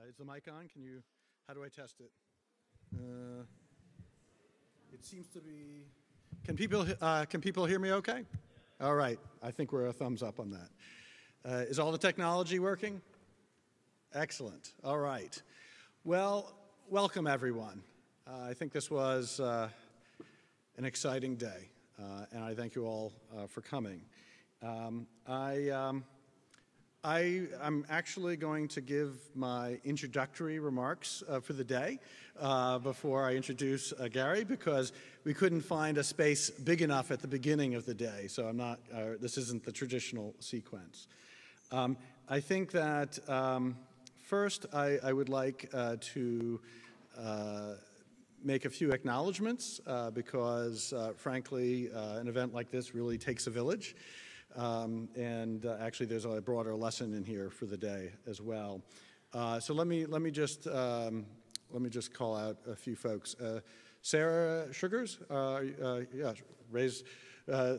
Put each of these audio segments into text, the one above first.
Is the mic on? How do I test it? It seems to be, can people hear me okay? All right, I think we're a thumbs up on that. Is all the technology working? Excellent, all right. Well, welcome everyone. I think this was an exciting day, and I thank you all for coming. I'm actually going to give my introductory remarks for the day before I introduce Gary, because we couldn't find a space big enough at the beginning of the day, so this isn't the traditional sequence. I think that first I would like to make a few acknowledgments because frankly an event like this really takes a village. Actually, there's a broader lesson in here for the day as well. So let me just call out a few folks. Sarah Sugars, yeah, raise.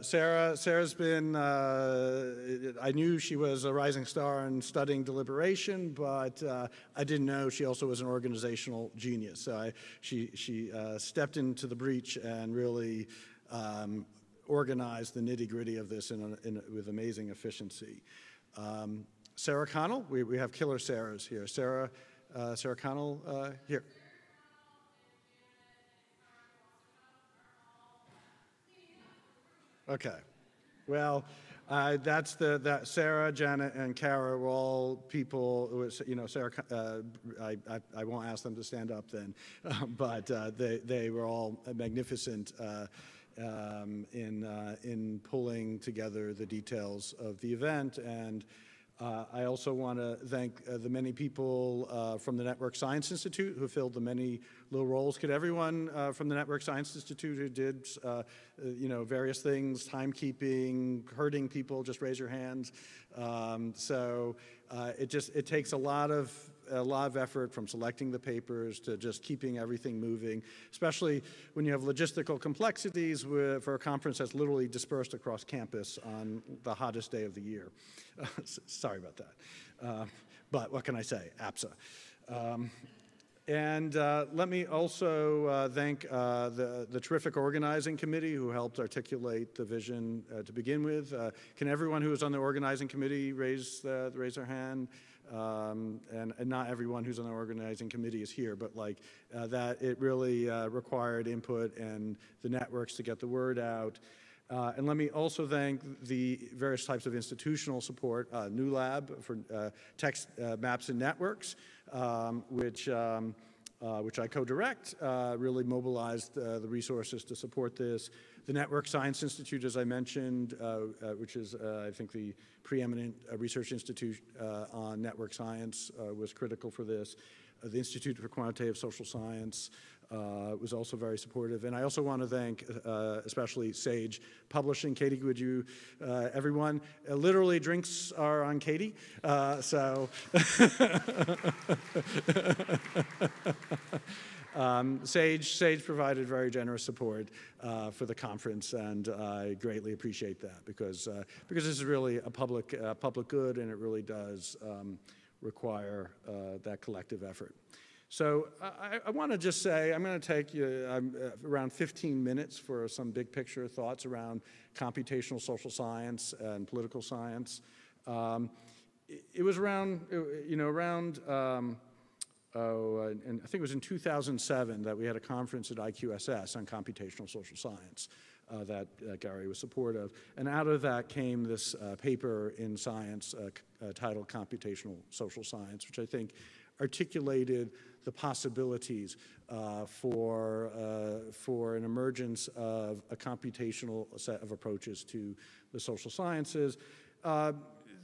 Sarah's been. I knew she was a rising star in studying deliberation, but I didn't know she also was an organizational genius. So she stepped into the breach and really. Organize the nitty-gritty of this with amazing efficiency. Sarah Connell, we have killer Sarahs here. Sarah Connell, here. Okay, well, that's that Sarah, Janet, and Kara were all people. Sarah. I won't ask them to stand up then, but they were all magnificent. In pulling together the details of the event. And I also want to thank the many people from the Network Science Institute who filled the many little roles. Could everyone from the Network Science Institute who did various things, timekeeping, herding people, just raise your hands. It takes a lot of effort, from selecting the papers to just keeping everything moving, especially when you have logistical complexities for a conference that's literally dispersed across campus on the hottest day of the year. Sorry about that. But what can I say? APSA. Let me also thank the terrific organizing committee who helped articulate the vision to begin with. Can everyone who is on the organizing committee raise their hand? And not everyone who's on the organizing committee is here, but that it really required input and the networks to get the word out. And let me also thank the various types of institutional support, New Lab for text maps and networks, which I co-direct, really mobilized the resources to support this. The Network Science Institute, as I mentioned, which is, I think, the preeminent research institute on network science, was critical for this. The Institute for Quantitative Social Science was also very supportive. And I also want to thank especially Sage Publishing. Katie, would you, everyone, literally drinks are on Katie, so. Sage provided very generous support for the conference, and I greatly appreciate that because this is really a public good, and it really does require that collective effort. So I want to just say, I'm going to take you around 15 minutes for some big picture thoughts around computational social science and political science. It was around, and I think it was in 2007 that we had a conference at IQSS on computational social science that Gary was supportive. And out of that came this paper in Science titled Computational Social Science, which I think articulated the possibilities for an emergence of a computational set of approaches to the social sciences.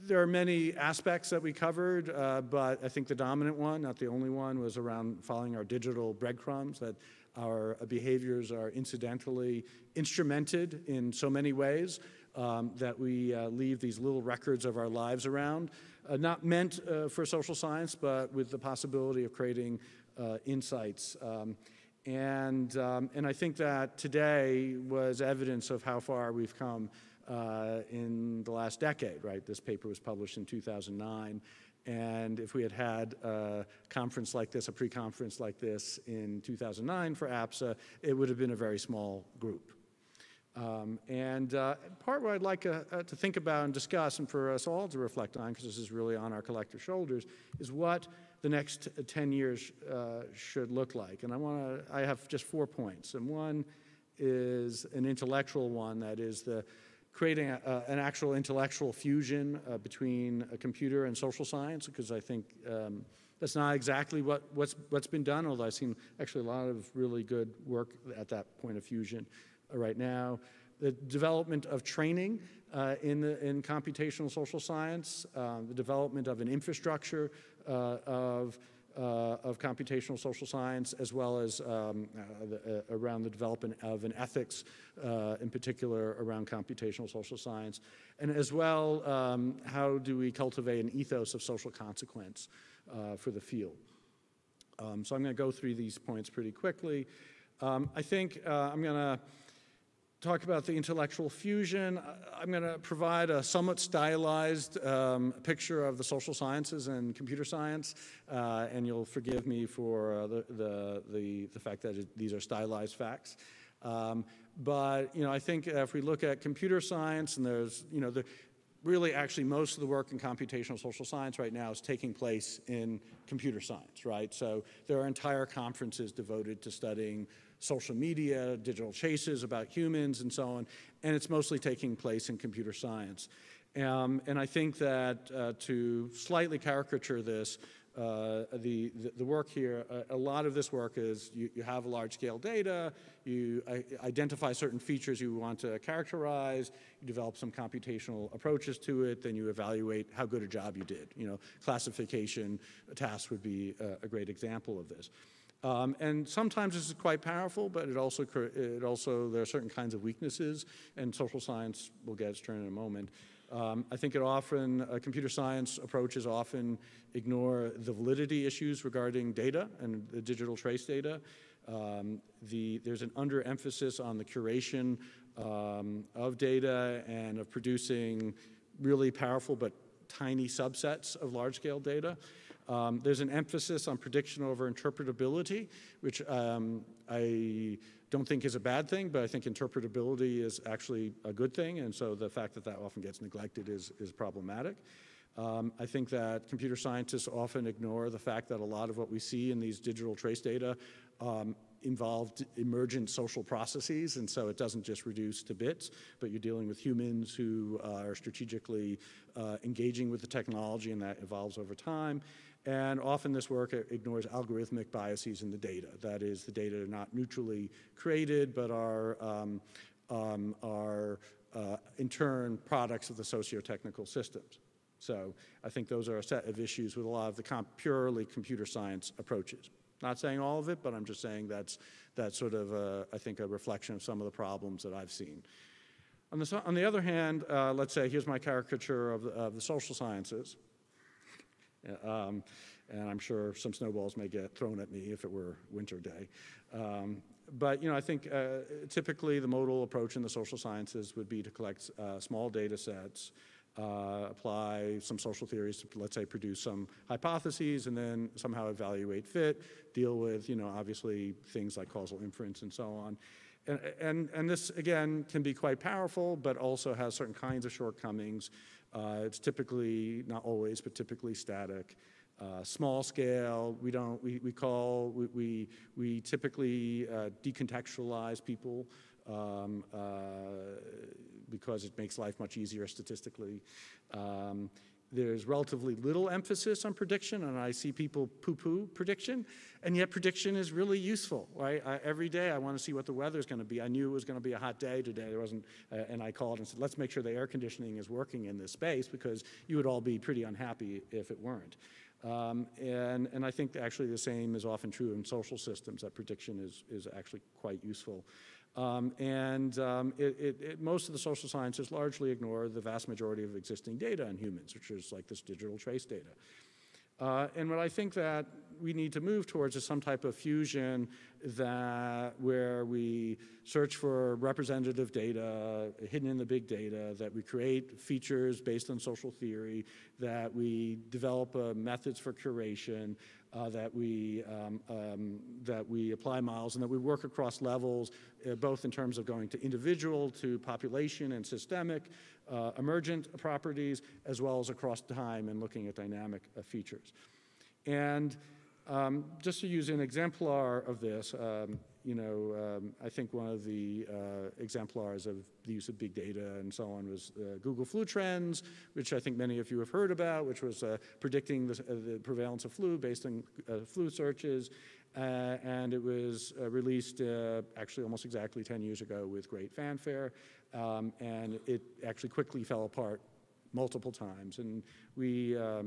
There are many aspects that we covered, but I think the dominant one, not the only one, was around following our digital breadcrumbs, that our behaviors are incidentally instrumented in so many ways that we leave these little records of our lives around, not meant for social science, but with the possibility of creating insights. And I think that today was evidence of how far we've come in the last decade, right? This paper was published in 2009. And if we had had a conference like this, a pre-conference like this in 2009 for APSA, it would have been a very small group. Part what I'd like to think about and discuss, and for us all to reflect on, because this is really on our collective shoulders, is what the next 10 years should look like. And I have just 4 points. And one is an intellectual one, that is creating an actual intellectual fusion between a computer and social science, because I think that's not exactly what's been done, although I've seen actually a lot of really good work at that point of fusion right now. The development of training in computational social science, the development of an infrastructure of computational social science, as well as around the development of an ethics, in particular around computational social science, and as well, how do we cultivate an ethos of social consequence for the field. So I'm going to go through these points pretty quickly. I think I'm going to talk about the intellectual fusion. I'm going to provide a somewhat stylized picture of the social sciences and computer science, and you'll forgive me for the fact that these are stylized facts. But I think if we look at computer science, and there's really actually most of the work in computational social science right now is taking place in computer science, right? So there are entire conferences devoted to studying social media, digital chases about humans, and so on, and it's mostly taking place in computer science. And I think that to slightly caricature this, the work here, a lot of this work is you have large-scale data, you identify certain features you want to characterize, you develop some computational approaches to it, then you evaluate how good a job you did. Classification tasks would be a great example of this. And sometimes this is quite powerful, but it also there are certain kinds of weaknesses, and social science, we'll get to in a moment. I think computer science approaches often ignore the validity issues regarding data and the digital trace data. There's an underemphasis on the curation of data and of producing really powerful but tiny subsets of large-scale data. There's an emphasis on prediction over interpretability, which I don't think is a bad thing, but I think interpretability is actually a good thing, and so the fact that often gets neglected is problematic. I think that computer scientists often ignore the fact that a lot of what we see in these digital trace data involved emergent social processes, and so it doesn't just reduce to bits, but you're dealing with humans who are strategically engaging with the technology, and that evolves over time. And often this work ignores algorithmic biases in the data. That is, the data are not neutrally created, but are in turn products of the socio-technical systems. So I think those are a set of issues with a lot of the purely computer science approaches. Not saying all of it, but I'm just saying that's sort of, I think, a reflection of some of the problems that I've seen. On the other hand, let's say, here's my caricature of the social sciences. And I'm sure some snowballs may get thrown at me if it were winter day. But I think typically the modal approach in the social sciences would be to collect small data sets, apply some social theories to, let's say, produce some hypotheses, and then somehow evaluate fit, deal with, obviously things like causal inference and so on. And this, again, can be quite powerful, but also has certain kinds of shortcomings. It's typically, not always, but typically static. Small scale, we typically decontextualize people because it makes life much easier statistically. There's relatively little emphasis on prediction, and I see people poo-poo prediction, and yet prediction is really useful, right? Every day I want to see what the weather's going to be. I knew it was going to be a hot day today. There wasn't, and I called and said, let's make sure the air conditioning is working in this space, because you would all be pretty unhappy if it weren't. And I think actually the same is often true in social systems, that prediction is actually quite useful. Most of the social sciences largely ignore the vast majority of existing data in humans, which is like this digital trace data. And what I think that we need to move towards is some type of fusion where we search for representative data hidden in the big data, that we create features based on social theory, that we develop methods for curation, that we apply models, and that we work across levels, both in terms of going to individual, to population and systemic, emergent properties, as well as across time and looking at dynamic features. And just to use an exemplar of this, I think one of the exemplars of the use of big data and so on was Google Flu Trends, which I think many of you have heard about, which was predicting the prevalence of flu based on flu searches. And it was released actually almost exactly 10 years ago with great fanfare. And it actually quickly fell apart multiple times. And we, a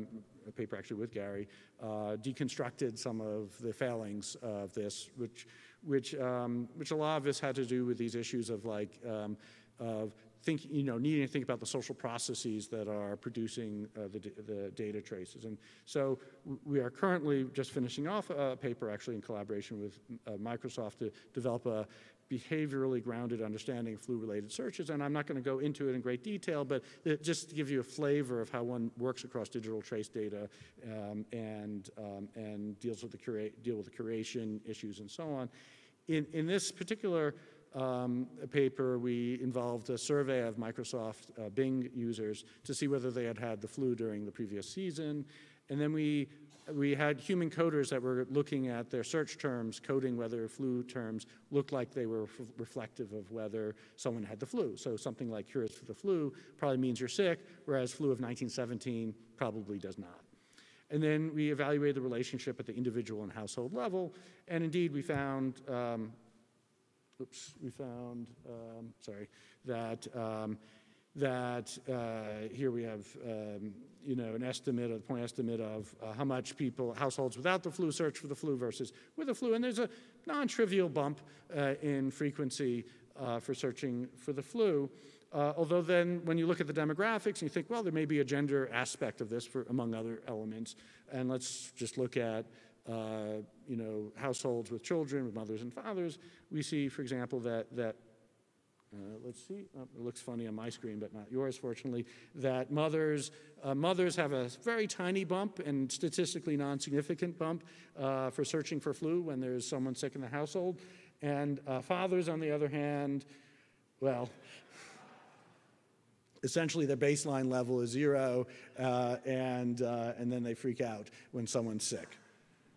paper actually with Gary, deconstructed some of the failings of this, which a lot of this had to do with these issues of needing to think about the social processes that are producing the data traces. And so we are currently just finishing off a paper actually in collaboration with Microsoft to develop a behaviorally grounded understanding of flu-related searches. And I'm not going to go into it in great detail, but just to give you a flavor of how one works across digital trace data and deal with the curation issues and so on. In this particular paper, we involved a survey of Microsoft Bing users to see whether they had had the flu during the previous season. And then we had human coders that were looking at their search terms, coding whether flu terms looked like they were reflective of whether someone had the flu. So something like cures for the flu probably means you're sick, whereas flu of 1917 probably does not. And then we evaluated the relationship at the individual and household level. And indeed, we found, that here we have, a point estimate of how much households without the flu search for the flu versus with the flu. And there's a non-trivial bump in frequency for searching for the flu. Although then when you look at the demographics, you think, well, there may be a gender aspect of this among other elements. And let's just look at households with children, with mothers and fathers. We see, for example, that let's see, it looks funny on my screen, but not yours, fortunately, that mothers have a very tiny bump and statistically non-significant bump for searching for flu when there's someone sick in the household. And fathers, on the other hand, well, essentially their baseline level is 0, and then they freak out when someone's sick.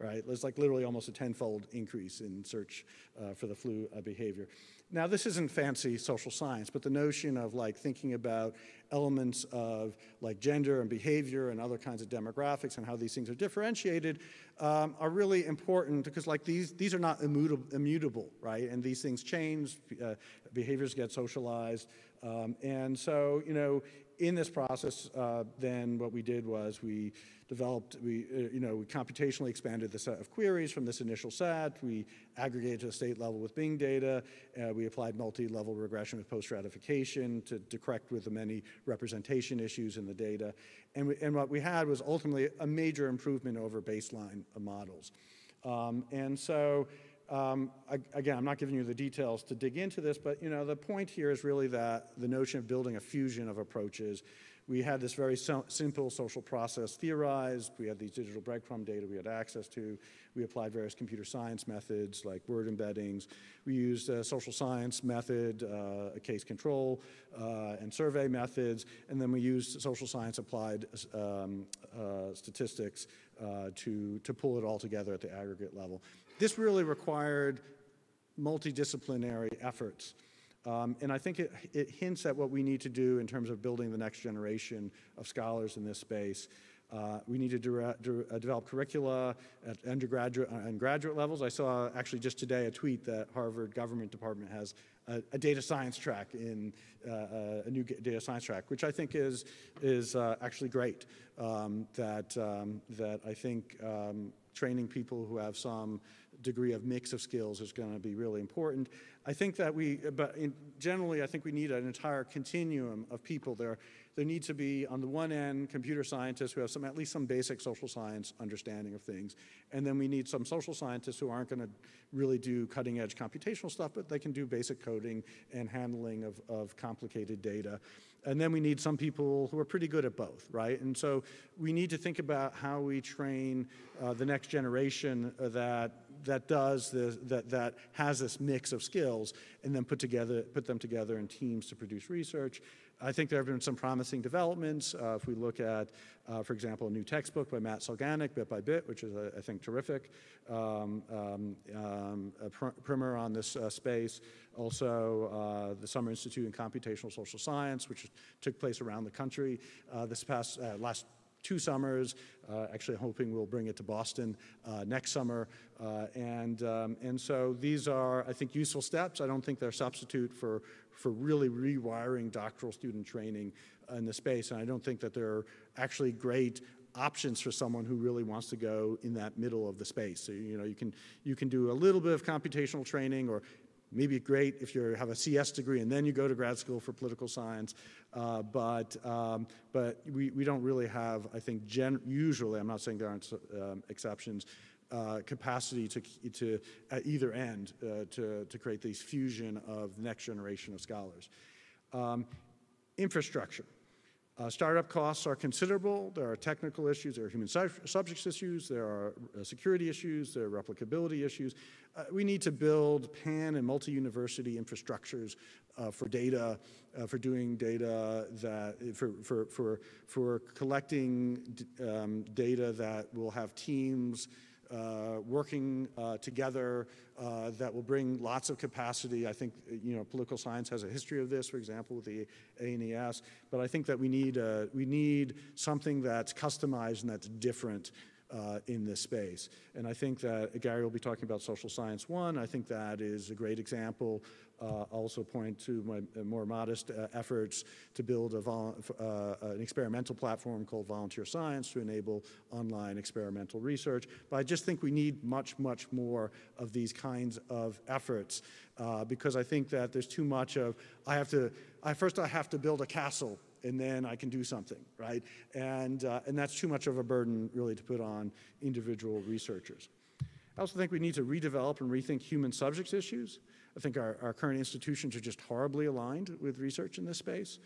Right? There's like literally almost a 10-fold increase in search for the flu behavior. Now, this isn't fancy social science, but the notion of thinking about elements of gender and behavior and other kinds of demographics and how these things are differentiated are really important, because these are not immutable, right? And these things change, behaviors get socialized, and so in this process, then what we did was we computationally expanded the set of queries from this initial set. We aggregated to the state level with Bing data. We applied multi-level regression with post-stratification to correct with the many representation issues in the data. And what we had was ultimately a major improvement over baseline models. And so, again, I'm not giving you the details to dig into this, but the point here is really that the notion of building a fusion of approaches. We had this very simple social process theorized. We had these digital breadcrumb data we had access to. We applied various computer science methods like word embeddings. We used a social science method, a case control, and survey methods. And then we used social science applied statistics to pull it all together at the aggregate level. This really required multidisciplinary efforts. And I think it hints at what we need to do in terms of building the next generation of scholars in this space. We need to develop curricula at undergraduate and graduate levels. I saw actually just today a tweet that Harvard Government Department has a data science track a new data science track, which I think is actually great. That I think training people who have some degree of mix of skills is going to be really important. I think that generally, I think we need an entire continuum of people. There needs to be, on the one end, computer scientists who have at least some basic social science understanding of things. And then we need some social scientists who aren't going to really do cutting-edge computational stuff, but they can do basic coding and handling of complicated data. And then we need some people who are pretty good at both, right? And so we need to think about how we train the next generation that has this mix of skills, and then put them together in teams to produce research. I think there have been some promising developments. If we look at, for example, a new textbook by Matt Solganic, Bit by Bit, which is, I think, terrific, a primer on this space. Also, the Summer Institute in Computational Social Science, which took place around the country this last 2 summers. Actually hoping we'll bring it to Boston next summer. And so these are, I think, useful steps. I don't think they're a substitute for really rewiring doctoral student training in the space. And I don't think that they're actually great options for someone who really wants to go in that middle of the space. So, you know, you can do a little bit of computational training, or maybe great if you have a CS degree and then you go to grad school for political science. But we don't really have, I think, usually, I'm not saying there aren't exceptions, capacity to at either end to create this fusion of the next generation of scholars. Infrastructure. Startup costs are considerable. There are technical issues, there are human subjects issues, there are security issues, there are replicability issues. We need to build pan and multi-university infrastructures for data, for doing data for collecting data that will have teams working together that will bring lots of capacity. I think, you know, political science has a history of this, for example, with the ANES. But I think that we need something that's customized and that's different in this space. And I think that Gary will be talking about Social Science 1. I think that is a great example. Also point to my more modest efforts to build an experimental platform called Volunteer Science to enable online experimental research. But I just think we need much, much more of these kinds of efforts because I think that there's too much of, first I have to build a castle and then I can do something, right? And that's too much of a burden really to put on individual researchers. I also think we need to redevelop and rethink human subjects issues. I think our current institutions are just horribly aligned with research in this space.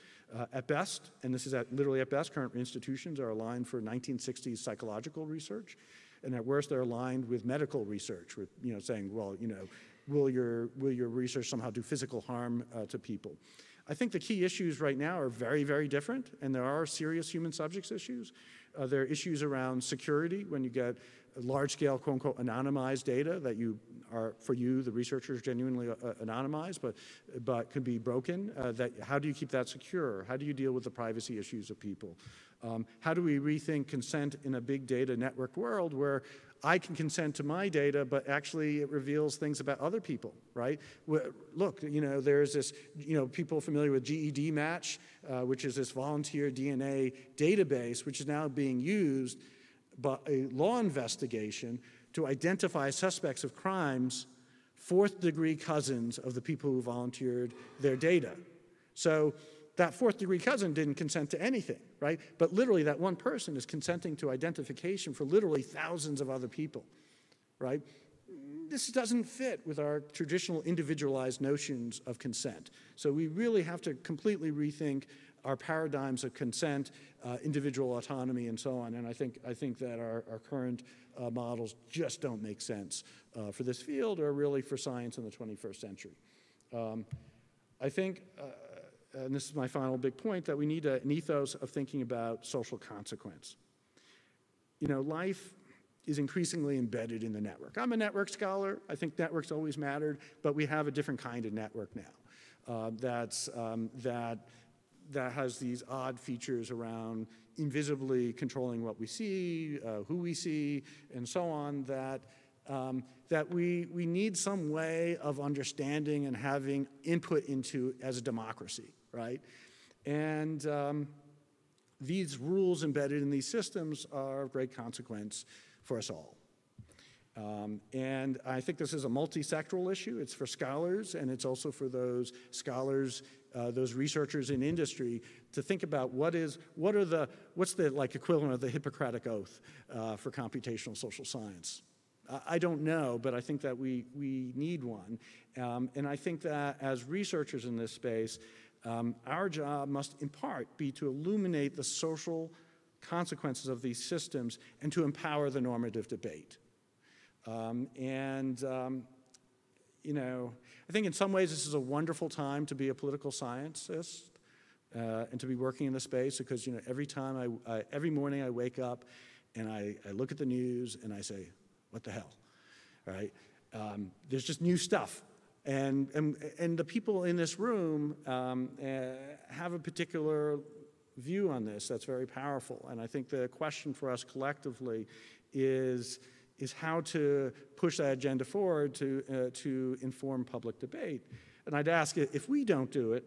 At best, and this is literally at best, current institutions are aligned for 1960s psychological research. And at worst, they're aligned with medical research, with, you know, saying, well, you know, will your research somehow do physical harm to people? I think the key issues right now are very, very different, and there are serious human subjects issues. There are issues around security when you get large-scale, quote-unquote, anonymized data that for you, the researchers, genuinely anonymized, but could be broken. How do you keep that secure? How do you deal with the privacy issues of people? How do we rethink consent in a big data network world where I can consent to my data, but actually it reveals things about other people, right? Look, you know, there's this, you know, people familiar with GED Match, which is this volunteer DNA database, which is now being used by a law investigation to identify suspects of crimes, fourth-degree cousins of the people who volunteered their data. So that fourth-degree cousin didn't consent to anything, right? But literally that one person is consenting to identification for literally thousands of other people, right? This doesn't fit with our traditional individualized notions of consent. So we really have to completely rethink our paradigms of consent, individual autonomy, and so on. And I think that our current models just don't make sense for this field or really for science in the 21st century. I think, and this is my final big point, that we need an ethos of thinking about social consequence. You know, life is increasingly embedded in the network. I'm a network scholar. I think networks always mattered, but we have a different kind of network now that has these odd features around invisibly controlling what we see, who we see, and so on, that we need some way of understanding and having input into as a democracy, right? And these rules embedded in these systems are of great consequence for us all. And I think this is a multi-sectoral issue. It's for scholars, and it's also for those scholars, those researchers in industry, to think about what's the like equivalent of the Hippocratic Oath for computational social science. I don't know, but I think that we need one. And I think that as researchers in this space, our job must in part be to illuminate the social consequences of these systems and to empower the normative debate. You know, I think in some ways this is a wonderful time to be a political scientist and to be working in the space, because, you know, every morning I wake up and I look at the news and I say, what the hell, right? There's just new stuff. And the people in this room have a particular view on this that's very powerful. And I think the question for us collectively is how to push that agenda forward to inform public debate. And I'd ask, if we don't do it,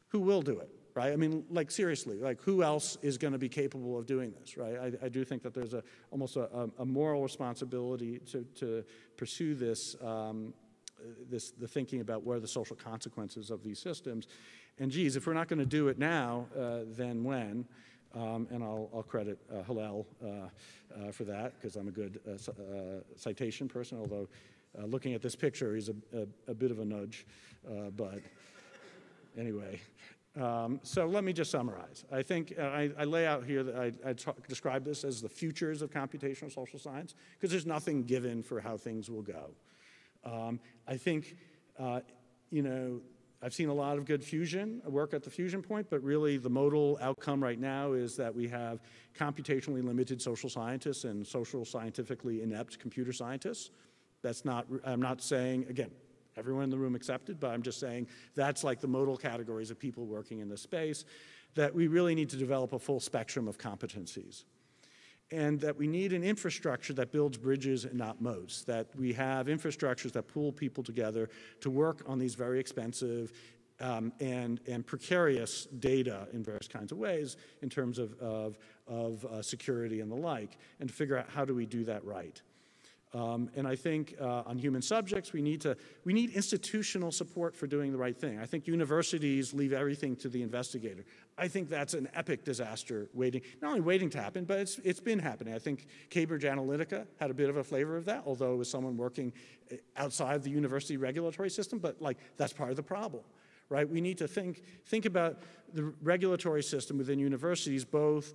who will do it, right? I mean, like, seriously, like, who else is going to be capable of doing this, right? I do think that there's almost a moral responsibility to pursue this, the thinking about what are the social consequences of these systems. And geez, if we're not going to do it now, then when? And I'll credit Hillel for that, because I'm a good citation person, although looking at this picture, he's a bit of a nudge. But anyway, so let me just summarize. I think I lay out here that I describe this as the futures of computational social science, because there's nothing given for how things will go. I think, you know, I've seen a lot of good fusion, work at the fusion point, but really the modal outcome right now is that we have computationally limited social scientists and social scientifically inept computer scientists. That's not, I'm not saying, again, everyone in the room accepted, but I'm just saying that's like the modal categories of people working in this space, that we really need to develop a full spectrum of competencies. And that we need an infrastructure that builds bridges and not moats, that we have infrastructures that pull people together to work on these very expensive and precarious data in various kinds of ways in terms of security and the like, and to figure out how do we do that right. And I think on human subjects, we need institutional support for doing the right thing. I think universities leave everything to the investigator. I think that's an epic disaster waiting, not only waiting to happen, but it's been happening. I think Cambridge Analytica had a bit of a flavor of that, although it was someone working outside the university regulatory system, but like that's part of the problem, right? We need to think about the regulatory system within universities, both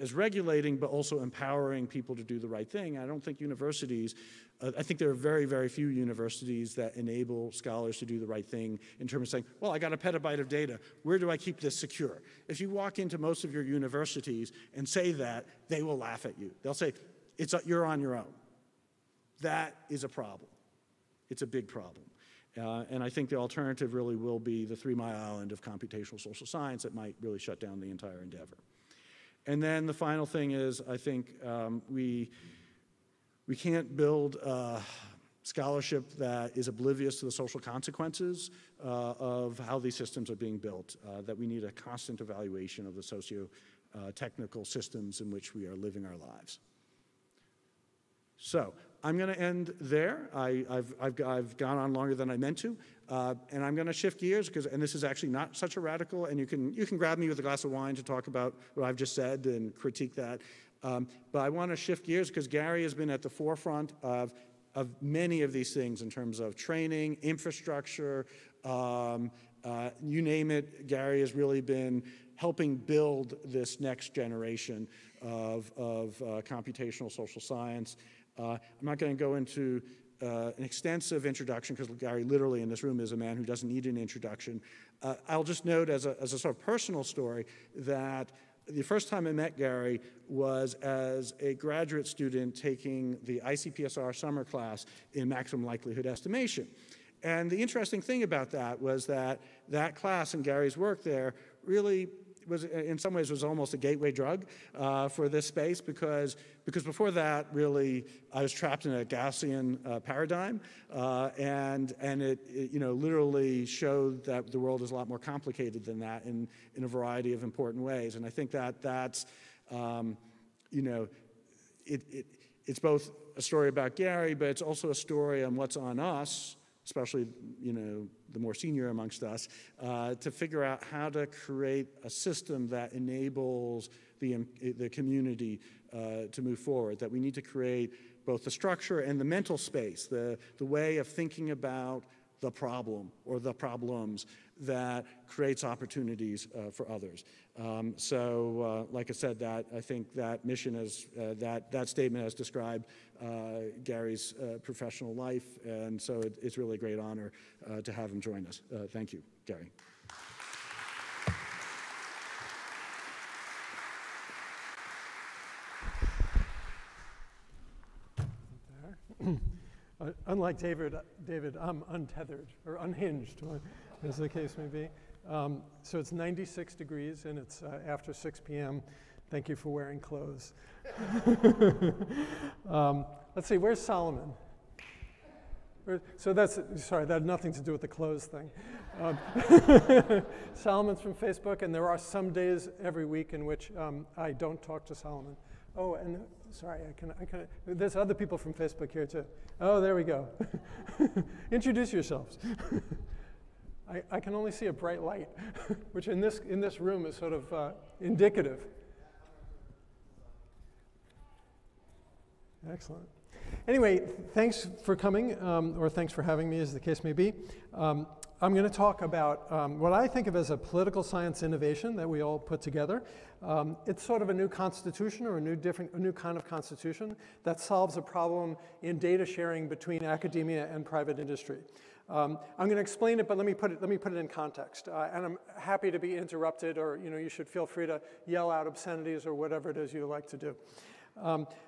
as regulating, but also empowering people to do the right thing. I don't think universities, I think there are very, very few universities that enable scholars to do the right thing in terms of saying, well, I got a petabyte of data. Where do I keep this secure? If you walk into most of your universities and say that, they will laugh at you. They'll say, you're on your own. That is a problem. It's a big problem. And I think the alternative really will be the 3 Mile Island of computational social science that might really shut down the entire endeavor. And then the final thing is, I think we can't build scholarship that is oblivious to the social consequences of how these systems are being built, that we need a constant evaluation of the socio-technical systems in which we are living our lives. So I'm going to end there. I've gone on longer than I meant to, and I'm going to shift gears and this is actually not such a radical. And you can grab me with a glass of wine to talk about what I've just said and critique that. But I want to shift gears because Gary has been at the forefront of many of these things in terms of training, infrastructure, you name it. Gary has really been helping build this next generation of computational social science. I'm not going to go into an extensive introduction because Gary literally in this room is a man who doesn't need an introduction. I'll just note as a sort of personal story that the first time I met Gary was as a graduate student taking the ICPSR summer class in maximum likelihood estimation. And the interesting thing about that was that class and Gary's work there really was, in some ways, was almost a gateway drug for this space because before that, really, I was trapped in a Gaussian paradigm, and it literally showed that the world is a lot more complicated than that in a variety of important ways. And I think that's it's both a story about Gary, but it's also a story on what's on us, especially, you know, the more senior amongst us, to figure out how to create a system that enables the community to move forward, that we need to create both the structure and the mental space, the way of thinking about the problem or the problems that creates opportunities for others. Like I said, I think that mission that statement has described Gary's professional life, and so it's really a great honor to have him join us. Thank you, Gary. Unlike David, I'm untethered or unhinged, as the case may be. So it's 96 degrees and it's after 6 p.m. Thank you for wearing clothes. Let's see, where's Solomon? So sorry, that had nothing to do with the clothes thing. Solomon's from Facebook, and there are some days every week in which I don't talk to Solomon. Oh, and sorry, there's other people from Facebook here too. Oh, there we go. Introduce yourselves. I can only see a bright light, which in this room is sort of indicative. Excellent. Anyway, thanks for coming, or thanks for having me, as the case may be. I'm going to talk about what I think of as a political science innovation that we all put together. It's sort of a new constitution, or a new kind of constitution that solves a problem in data sharing between academia and private industry. I'm going to explain it, but let me put it in context. And I'm happy to be interrupted, or you should feel free to yell out obscenities or whatever it is you like to do.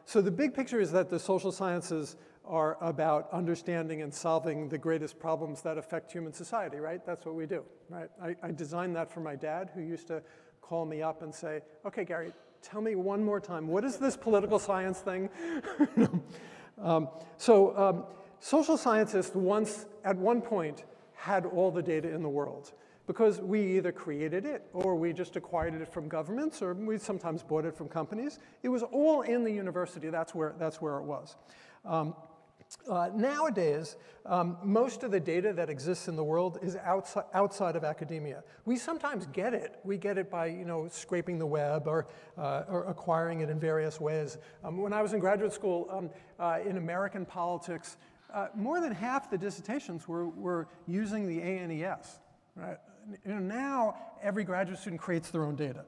So the big picture is that the social sciences are about understanding and solving the greatest problems that affect human society, right? That's what we do, right? I designed that for my dad, who used to call me up and say, okay, Gary, tell me one more time, what is this political science thing? Social scientists at one point, had all the data in the world, because we either created it, or we just acquired it from governments, or we sometimes bought it from companies. It was all in the university. That's where it was. Nowadays, most of the data that exists in the world is outside of academia. We sometimes get it. We get it by scraping the web or acquiring it in various ways. When I was in graduate school in American politics, more than half the dissertations were using the ANES. Right? Now every graduate student creates their own data.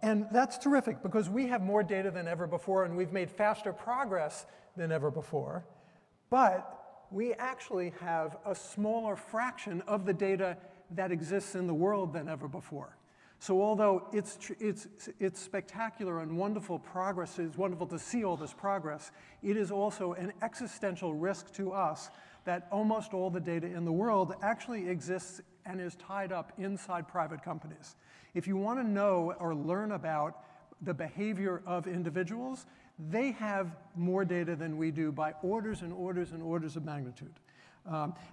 And that's terrific, because we have more data than ever before, and we've made faster progress than ever before. But we actually have a smaller fraction of the data that exists in the world than ever before. So although it's spectacular and wonderful progress, it's wonderful to see all this progress, it is also an existential risk to us that almost all the data in the world actually exists and is tied up inside private companies. If you want to know or learn about the behavior of individuals, they have more data than we do by orders and orders and orders of magnitude.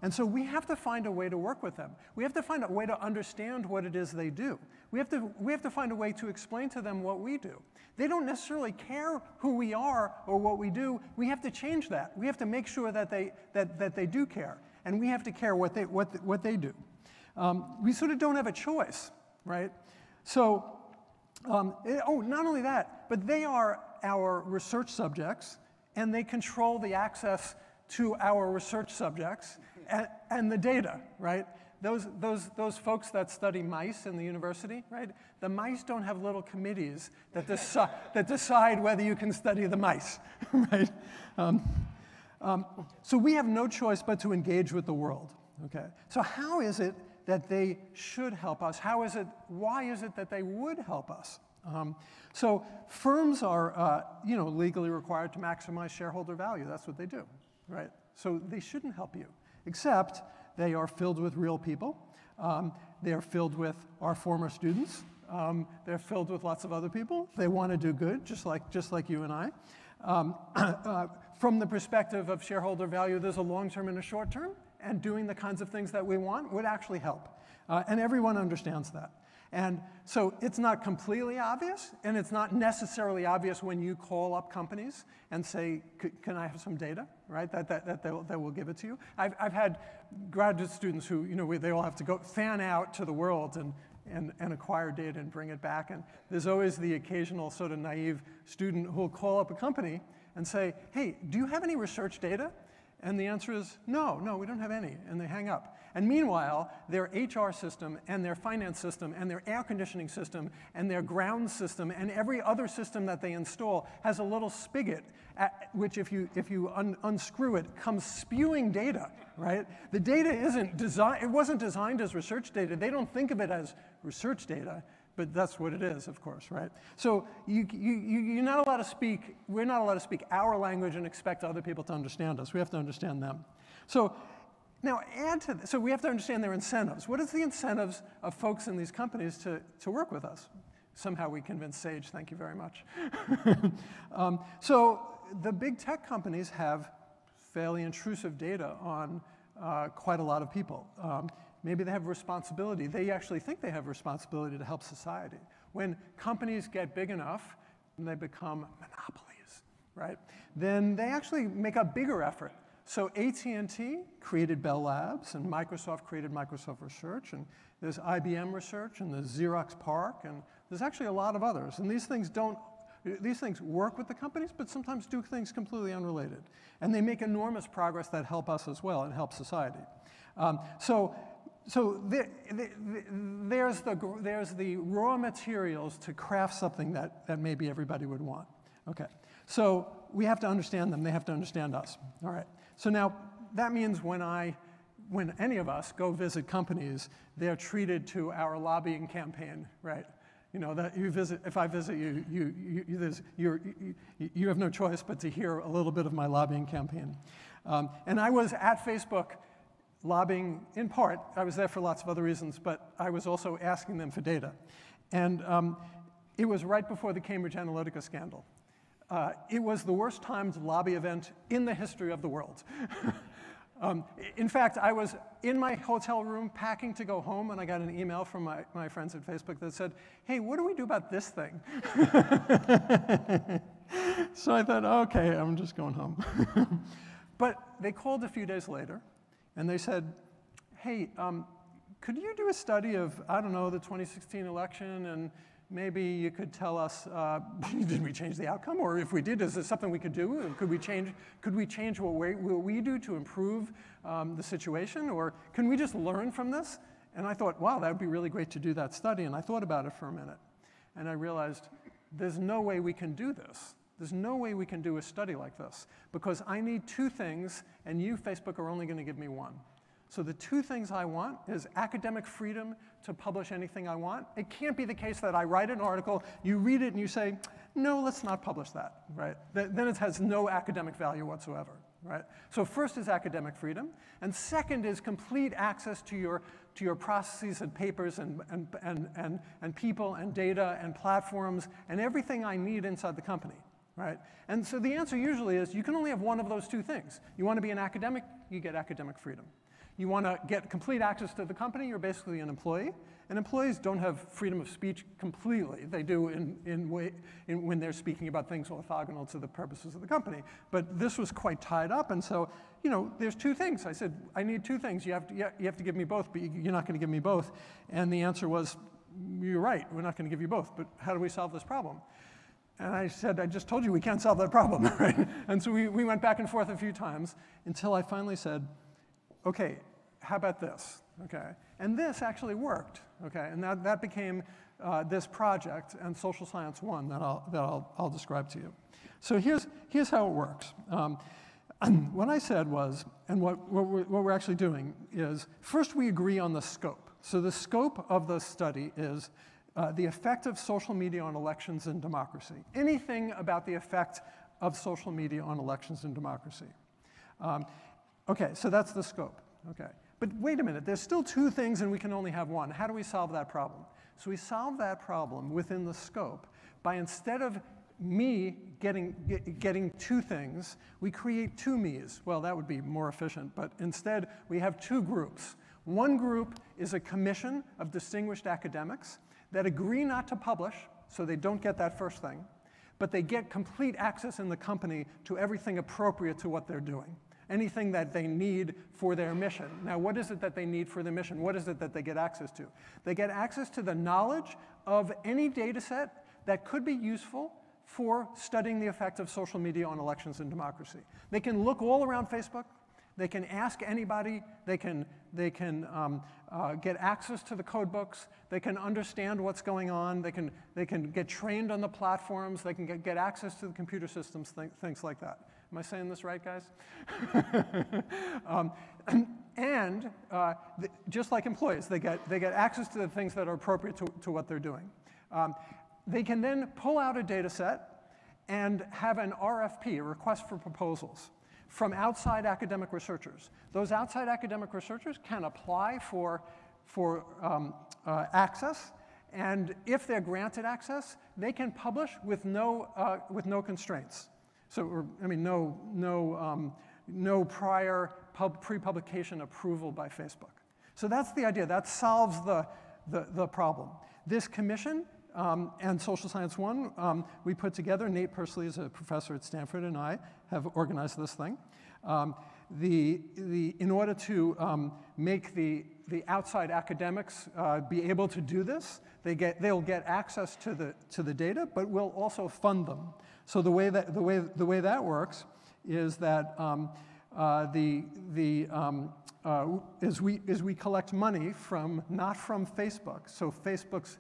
And so we have to find a way to work with them. We have to find a way to understand what it is they do. We have to find a way to explain to them what we do. They don't necessarily care who we are or what we do. We have to change that. We have to make sure that they do care, and we have to care what they do. We sort of don't have a choice, right? So, not only that, but they are our research subjects, and they control the access to our research subjects and the data, right? Those folks that study mice in the university, right? The mice don't have little committees that decide whether you can study the mice, right? So we have no choice but to engage with the world, okay? So how is it that they should help us? Why is it that they would help us? So firms are, legally required to maximize shareholder value. That's what they do, right? So they shouldn't help you, except they are filled with real people. They are filled with our former students. They're filled with lots of other people. They want to do good, just like you and I. From the perspective of shareholder value, there's a long-term and a short-term, and doing the kinds of things that we want would actually help. And everyone understands that. And so it's not completely obvious, and it's not necessarily obvious when you call up companies and say, can I have some data, right? That will give it to you. I've had graduate students who, they all have to go fan out to the world and acquire data and bring it back. And there's always the occasional sort of naive student who will call up a company and say, hey, do you have any research data? And the answer is, no, we don't have any, and they hang up. And meanwhile, their HR system and their finance system and their air conditioning system and their ground system and every other system that they install has a little spigot, which if you unscrew it, comes spewing data, right? The data it wasn't designed as research data. They don't think of it as research data, but that's what it is, of course, right? So you're not allowed to speak, we're not allowed to speak our language and expect other people to understand us. We have to understand them. So now add to this, so we have to understand their incentives. What is the incentives of folks in these companies to work with us? Somehow we convinced Sage, thank you very much. So the big tech companies have fairly intrusive data on quite a lot of people. Maybe they have responsibility. They actually think they have responsibility to help society. When companies get big enough and they become monopolies, right? Then they actually make a bigger effort. So AT&T created Bell Labs, and Microsoft created Microsoft Research, and there's IBM Research, and there's Xerox PARC, and there's actually a lot of others. And these things work with the companies, but sometimes do things completely unrelated. And they make enormous progress that help us as well and help society. So there's the raw materials to craft something that maybe everybody would want. Okay, so we have to understand them. They have to understand us. All right. So now that means when any of us go visit companies, they're treated to our lobbying campaign, right? That if I visit you, you have no choice but to hear a little bit of my lobbying campaign. And I was at Facebook lobbying, in part. I was there for lots of other reasons, but I was also asking them for data. And it was right before the Cambridge Analytica scandal. It was the worst timed lobby event in the history of the world. In fact, I was in my hotel room packing to go home, and I got an email from my friends at Facebook that said, hey, what do we do about this thing? So I thought, okay, I'm just going home. But they called a few days later, and they said, hey, could you do a study of, I don't know, the 2016 election, and maybe you could tell us, did we change the outcome? Or if we did, is there something we could do? Could we change what we do to improve the situation? Or can we just learn from this? And I thought, wow, that would be really great to do that study. And I thought about it for a minute. And I realized there's no way we can do this. There's no way we can do a study like this. Because I need two things, and you, Facebook, are only going to give me one. So the two things I want is academic freedom to publish anything I want. It can't be the case that I write an article, you read it, and you say, no, let's not publish that, right? Then it has no academic value whatsoever, right? So first is academic freedom, and second is complete access to your processes and papers and people and data and platforms and everything I need inside the company, right? And so the answer usually is you can only have one of those two things. You want to be an academic, you get academic freedom. You want to get complete access to the company, you're basically an employee. And employees don't have freedom of speech completely. They do when they're speaking about things orthogonal to the purposes of the company. But this was quite tied up, and so there's two things. I said, I need two things. You have to give me both, but you're not going to give me both. And the answer was, you're right, we're not going to give you both, but how do we solve this problem? And I said, I just told you we can't solve that problem, right? And so we went back and forth a few times until I finally said, okay, how about this, okay? And this actually worked, okay? And that became this project and Social Science 1 that I'll describe to you. So here's how it works. What I said was, and what we're actually doing is, first we agree on the scope. So the scope of the study is the effect of social media on elections and democracy. Anything about the effect of social media on elections and democracy. Okay, so that's the scope, okay. But wait a minute, there's still two things and we can only have one. How do we solve that problem? So we solve that problem within the scope by, instead of me getting two things, we create two me's. Well, that would be more efficient, but instead we have two groups. One group is a commission of distinguished academics that agree not to publish, so they don't get that first thing, but they get complete access in the company to everything appropriate to what they're doing, anything that they need for their mission. Now, what is it that they need for their mission? What is it that they get access to? They get access to the knowledge of any data set that could be useful for studying the effect of social media on elections and democracy. They can look all around Facebook. They can ask anybody. They can get access to the code books. They can understand what's going on. They can get trained on the platforms. They can get access to the computer systems, things like that. Am I saying this right, guys? Just like employees, they get access to the things that are appropriate to what they're doing. They can then pull out a data set and have an RFP, a request for proposals, from outside academic researchers. Those outside academic researchers can apply for access, and if they're granted access, they can publish with no constraints. So, I mean, no prior pre-publication approval by Facebook. So that's the idea. That solves the problem. This commission and Social Science One, we put together. Nate Persley is a professor at Stanford, and I have organized this thing. In order to make the outside academics be able to do this, they'll get access to the data, but we'll also fund them. So the way that works is that as we collect money not from Facebook, so Facebook's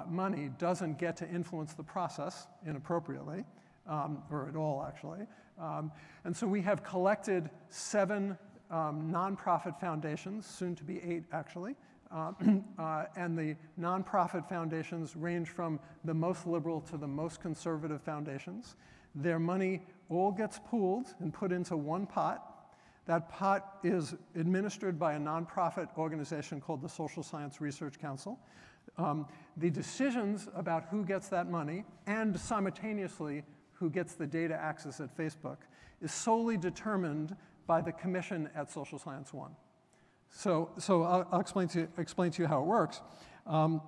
money doesn't get to influence the process inappropriately, or at all actually. And so we have collected 7 nonprofit foundations, soon to be 8 actually, and the nonprofit foundations range from the most liberal to the most conservative foundations. Their money all gets pooled and put into one pot. That pot is administered by a nonprofit organization called the Social Science Research Council. The decisions about who gets that money and simultaneously who gets the data access at Facebook is solely determined by the commission at Social Science One. So I'll explain to you how it works. I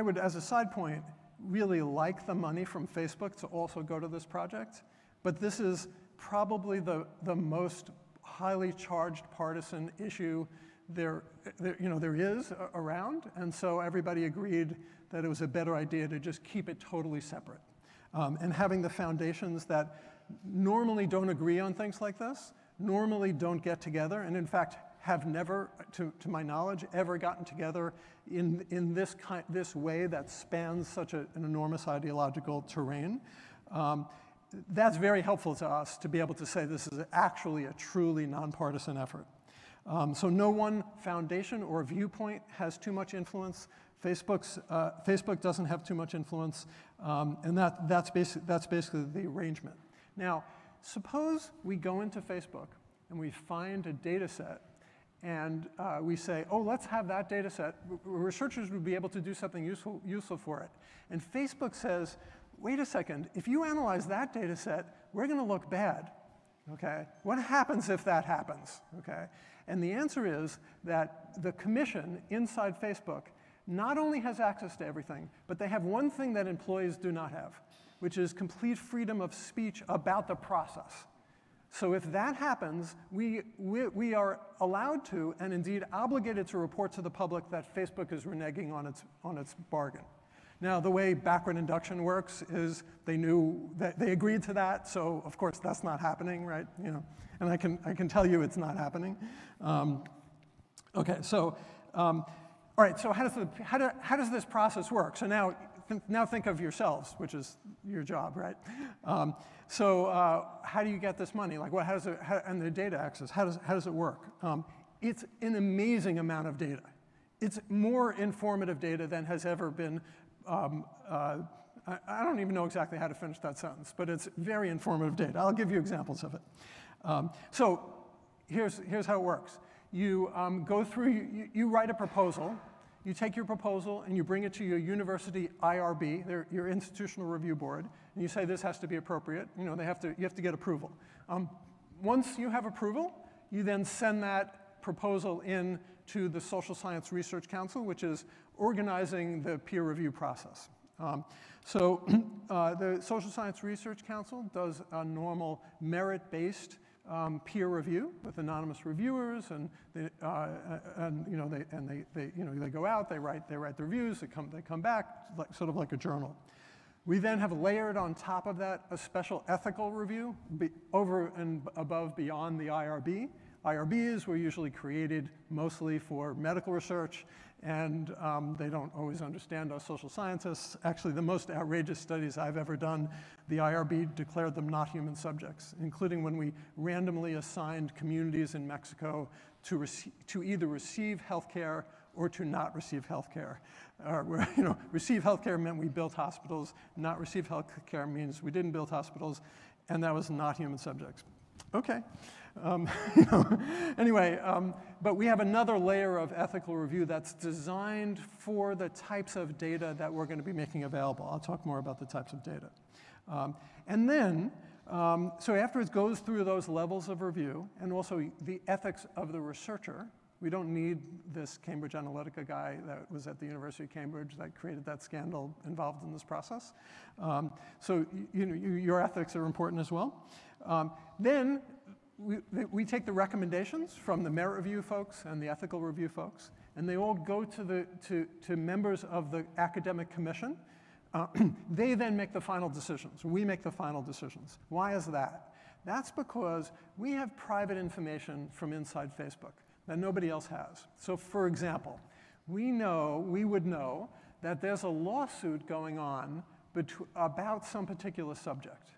would, as a side point, really like the money from Facebook to also go to this project, but this is probably the most highly charged partisan issue there is around, and so everybody agreed that it was a better idea to just keep it totally separate. And having the foundations that normally don't agree on things like this, normally don't get together, and in fact have never, to my knowledge, ever gotten together in this way that spans such an enormous ideological terrain. That's very helpful to us to be able to say this is actually a truly nonpartisan effort. So no one foundation or viewpoint has too much influence. Facebook doesn't have too much influence, and that's basically the arrangement. Now, suppose we go into Facebook and we find a data set and we say, oh, let's have that data set. Researchers would be able to do something useful for it. And Facebook says, wait a second, if you analyze that data set, we're going to look bad. Okay? What happens if that happens? Okay? And the answer is that the commission inside Facebook not only has access to everything, but they have one thing that employees do not have, which is complete freedom of speech about the process. So if that happens, we are allowed to, and indeed obligated to, report to the public that Facebook is reneging on its bargain. Now, the way backward induction works is they knew that they agreed to that, so of course that's not happening, right? You know, and I can tell you it's not happening. Okay, so all right. So how does this process work? So now think of yourselves, which is your job, right? How do you get this money? Like, and the data access? How does it work? It's an amazing amount of data. It's more informative data than has ever been. I don't even know exactly how to finish that sentence, but it's very informative data. I'll give you examples of it. So here's how it works. You go through, you write a proposal. You take your proposal and you bring it to your university IRB, your institutional review board, and you say this has to be appropriate. You have to get approval. Once you have approval, you then send that proposal in to the Social Science Research Council, which is organizing the peer review process. The Social Science Research Council does a normal merit-based peer review with anonymous reviewers, and they go out, they write the reviews, they come back, sort of like a journal. We then have layered on top of that a special ethical review over and above beyond the IRB. IRBs were usually created mostly for medical research, and they don't always understand us social scientists. Actually, the most outrageous studies I've ever done, the IRB declared them not human subjects, including when we randomly assigned communities in Mexico to either receive health care or to not receive health care. Receive health care meant we built hospitals. Not receive health care means we didn't build hospitals, and that was not human subjects. Okay. Anyway, but we have another layer of ethical review that's designed for the types of data that we're going to be making available. I'll talk more about the types of data. And then, so after it goes through those levels of review, and also the ethics of the researcher, we don't need this Cambridge Analytica guy that was at the University of Cambridge that created that scandal involved in this process. So your ethics are important as well. Then we take the recommendations from the merit review folks and the ethical review folks, and they all go to members of the academic commission. They then make the final decisions. We make the final decisions. Why is that? That's because we have private information from inside Facebook that nobody else has. So for example, we would know that there's a lawsuit going on about some particular subject.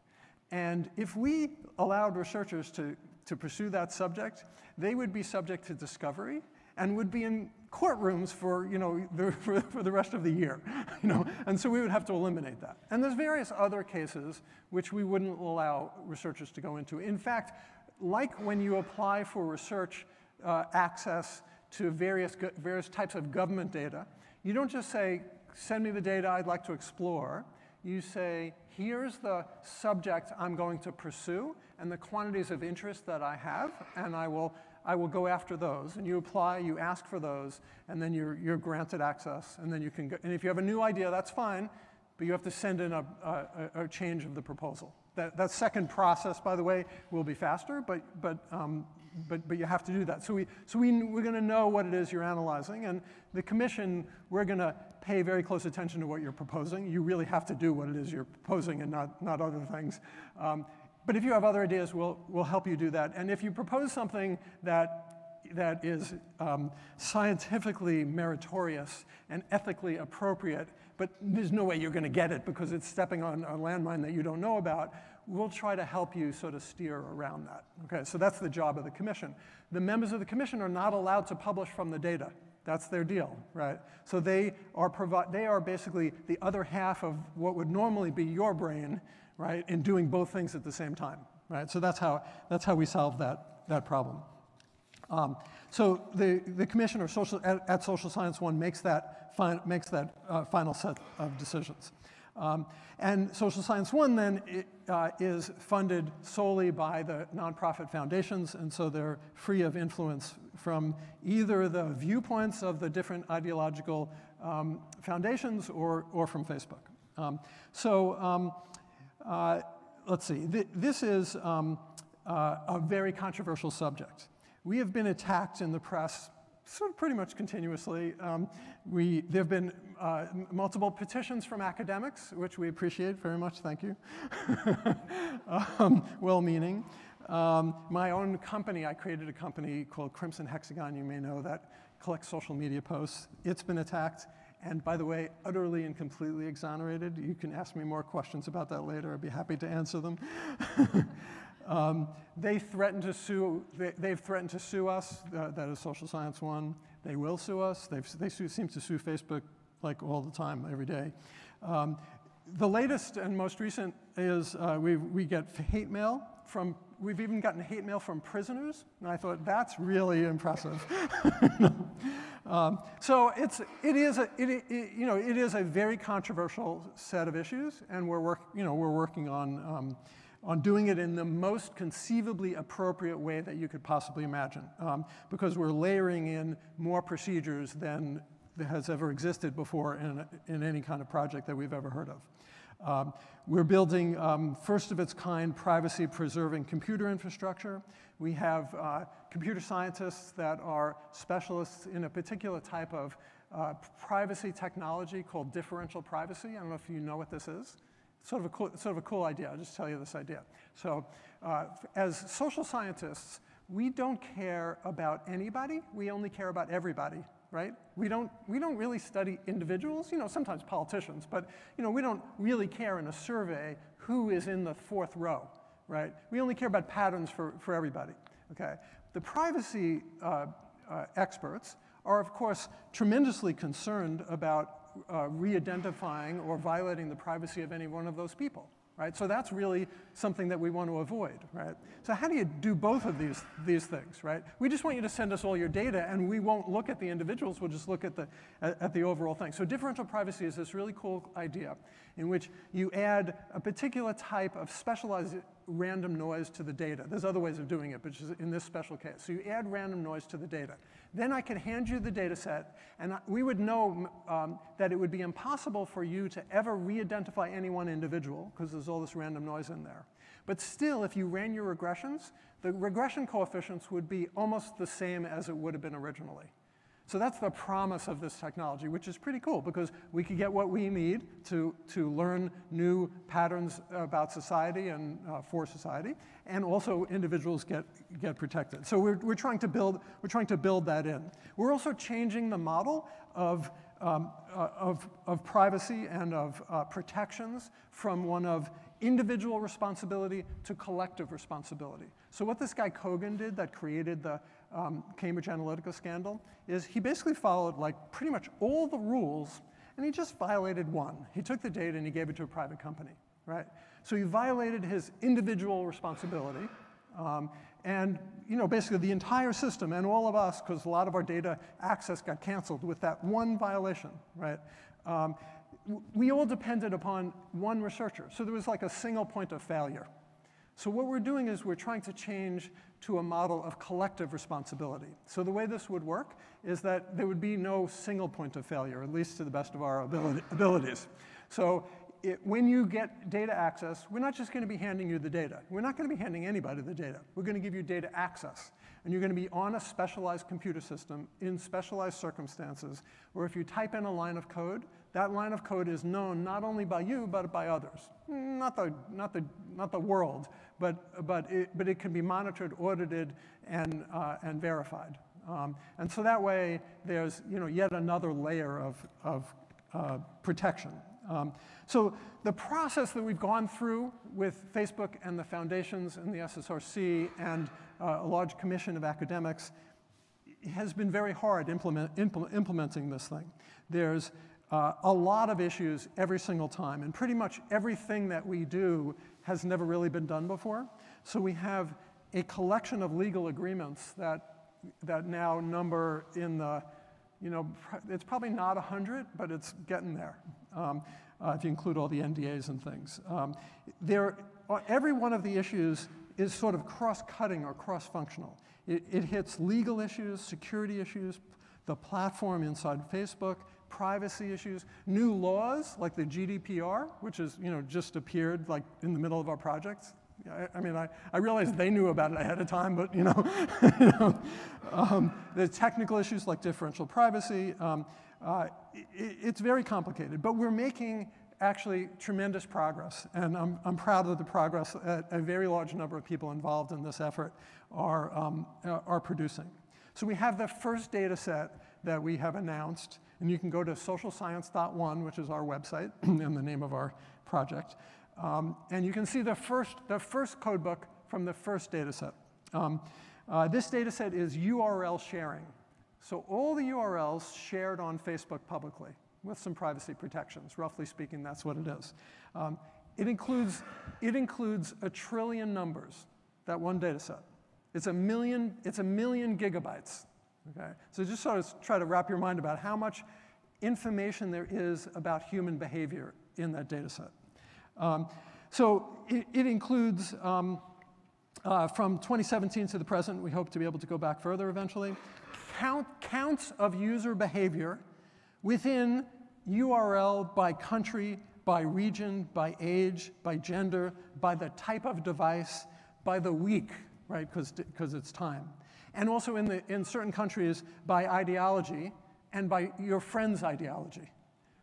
And if we allowed researchers to pursue that subject, they would be subject to discovery and would be in courtrooms for the rest of the year. And so we would have to eliminate that. And there's various other cases which we wouldn't allow researchers to go into. In fact, like when you apply for research access to various types of government data, you don't just say, send me the data I'd like to explore. You say, here's the subject I'm going to pursue and the quantities of interest that I have, and I will go after those. And you apply, you ask for those, and then you're granted access. And then you can go, and if you have a new idea, that's fine, but you have to send in a change of the proposal. That second process, by the way, will be faster, but you have to do that. So we're going to know what it is you're analyzing, and the commission, we're going to pay very close attention to what you're proposing. You really have to do what it is you're proposing and not other things. But if you have other ideas, we'll help you do that. And if you propose something that is scientifically meritorious and ethically appropriate, but there's no way you're going to get it because it's stepping on a landmine that you don't know about, we'll try to help you sort of steer around that. Okay, so that's the job of the commission. The members of the commission are not allowed to publish from the data. That's their deal, right? So they are basically the other half of what would normally be your brain, right, in doing both things at the same time, right? So that's how we solve that problem. So the commission at Social Science One makes that final set of decisions. And Social Science One then is funded solely by the nonprofit foundations, and so they're free of influence from either the viewpoints of the different ideological foundations or from Facebook. Let's see. This is a very controversial subject. We have been attacked in the press sort of pretty much continuously. There have been multiple petitions from academics, which we appreciate very much, thank you. Well-meaning. My own company, I created a company called Crimson Hexagon, you may know, that collects social media posts. It's been attacked, and by the way, utterly and completely exonerated. You can ask me more questions about that later, I'd be happy to answer them. They threatened to sue. They've threatened to sue us. That is Social Science One. They will sue us. They seem to sue Facebook like all the time, every day. The latest and most recent is we get hate mail from. We've even gotten hate mail from prisoners, and I thought that's really impressive. So it is a very controversial set of issues, and we're working on on doing it in the most conceivably appropriate way that you could possibly imagine, because we're layering in more procedures than has ever existed before in any kind of project that we've ever heard of. We're building first-of-its-kind privacy-preserving computer infrastructure. We have computer scientists that are specialists in a particular type of privacy technology called differential privacy. I don't know if you know what this is. It's sort of a cool idea. I'll just tell you this idea. So as social scientists, we don't care about anybody. We only care about everybody, right? We don't really study individuals, sometimes politicians, but we don't really care in a survey who is in the fourth row, right? We only care about patterns for everybody, okay? The privacy experts are, of course, tremendously concerned about re-identifying or violating the privacy of any one of those people, right? So that's really something that we want to avoid, right? So how do you do both of these things, right? We just want you to send us all your data, and we won't look at the individuals. We'll just look at the overall thing. So differential privacy is this really cool idea in which you add a particular type of specialized random noise to the data. There's other ways of doing it, but just in this special case. So you add random noise to the data. Then I could hand you the data set, and we would know that it would be impossible for you to ever re-identify any one individual, because there's all this random noise in there. But still, if you ran your regressions, the regression coefficients would be almost the same as it would have been originally. So that's the promise of this technology, which is pretty cool, because we could get what we need to learn new patterns about society and for society, and also individuals get protected. So we're trying to build that in. We're also changing the model of privacy and of protections from one of individual responsibility to collective responsibility. So what this guy Kogan did that created the Cambridge Analytica scandal is he basically followed pretty much all the rules, and he just violated one. He took the data and he gave it to a private company, right? So he violated his individual responsibility, and basically the entire system and all of us, because a lot of our data access got canceled with that one violation, right? We all depended upon one researcher, so there was like a single point of failure. So what we're doing is we're trying to change to a model of collective responsibility. So the way this would work is that there would be no single point of failure, at least to the best of our abilities. So when you get data access, we're not just going to be handing you the data. We're not going to be handing anybody the data. We're going to give you data access. And you're going to be on a specialized computer system in specialized circumstances, where if you type in a line of code, that line of code is known not only by you, but by others. Not the world, but it can be monitored, audited, and verified. And so that way, there's yet another layer of protection. So the process that we've gone through with Facebook and the foundations and the SSRC and a large commission of academics has been very hard implementing this thing. There's a lot of issues every single time, and pretty much everything that we do has never really been done before. So we have a collection of legal agreements that now number in the, it's probably not 100, but it's getting there, if you include all the NDAs and things. Every one of the issues is sort of cross-cutting or cross-functional. It hits legal issues, security issues, the platform inside Facebook, privacy issues, new laws like the GDPR, which is just appeared in the middle of our projects. I realized they knew about it ahead of time, but the technical issues like differential privacy. It's very complicated, but we're making actually tremendous progress, and I'm proud of the progress that a very large number of people involved in this effort are producing. So we have the first data set that we have announced, and you can go to socialscience.one, which is our website and the name of our project, and you can see the first code book from the first data set. This data set is URL sharing. So all the URLs shared on Facebook publicly with some privacy protections. Roughly speaking, that's what it is. It includes 1 trillion numbers, that one data set. It's a million gigabytes. Okay? So just sort of try to wrap your mind about how much information there is about human behavior in that data set. So it includes, from 2017 to the present, we hope to be able to go back further eventually, counts of user behavior within URL by country, by region, by age, by gender, by the type of device, by the week, right, because it's time. And also in certain countries by ideology and by your friend's ideology.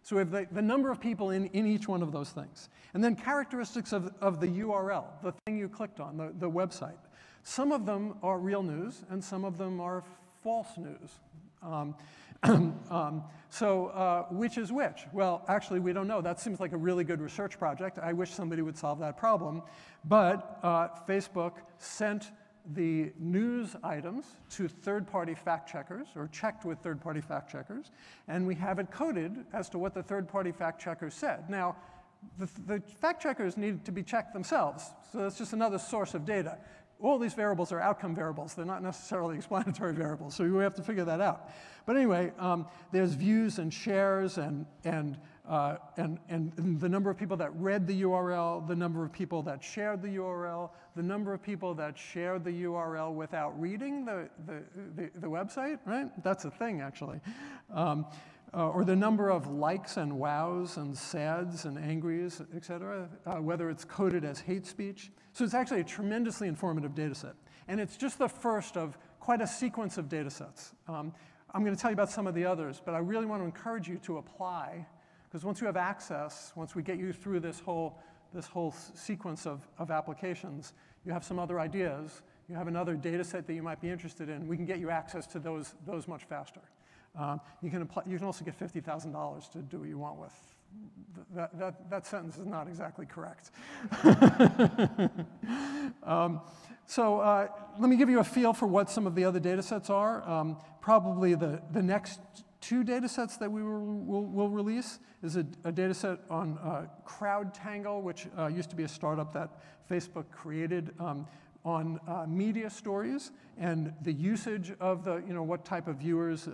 So we have the number of people in each one of those things. And then characteristics of the URL, the thing you clicked on, the website. Some of them are real news, and some of them are false news. Which is which? Well, actually, we don't know. That seems like a really good research project. I wish somebody would solve that problem. But Facebook sent the news items to third-party fact checkers, or checked with third-party fact checkers, and we have it coded as to what the third-party fact checkers said. Now, the fact checkers need to be checked themselves, so that's just another source of data. All these variables are outcome variables. They're not necessarily explanatory variables, so we have to figure that out. But anyway, there's views and shares and the number of people that read the URL, the number of people that shared the URL, the number of people that shared the URL without reading the website, right? That's a thing, actually. Or the number of likes and wows and sads and angries, et cetera, whether it's coded as hate speech. So it's actually a tremendously informative data set. And it's just the first of quite a sequence of data sets. I'm going to tell you about some of the others, but I really want to encourage you to apply, because once you have access, once we get you through this whole sequence of applications, you have some other ideas, you have another data set that you might be interested in, we can get you access to those much faster. You can also get $50,000 to do what you want with. That sentence is not exactly correct. Let me give you a feel for what some of the other data sets are. Probably the next two data sets that we will release is a data set on CrowdTangle, which used to be a startup that Facebook created on media stories and the usage of what type of viewers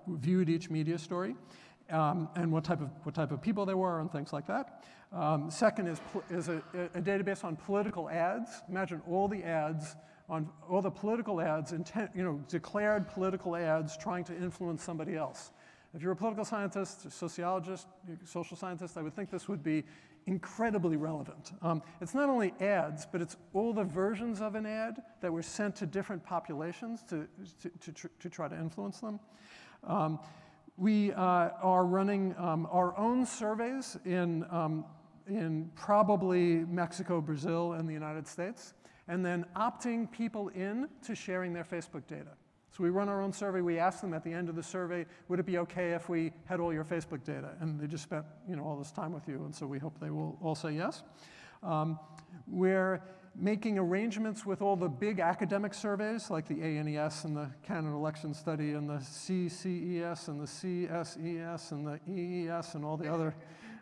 viewed each media story, and what type of people they were and things like that. Second is a database on political ads. Imagine all the ads on all the political ads, declared political ads trying to influence somebody else. If you're a political scientist, a sociologist, social scientist, I would think this would be incredibly relevant. It's not only ads, but it's all the versions of an ad that were sent to different populations to try to influence them. We are running our own surveys in probably Mexico, Brazil, and the United States, and then opting people in to sharing their Facebook data. So we run our own survey. We ask them at the end of the survey, would it be okay if we had all your Facebook data? And they just spent all this time with you, and so we hope they will all say yes. We're making arrangements with all the big academic surveys, like the ANES and the Canon Election Study and the CCES and the CSES and the EES and all the other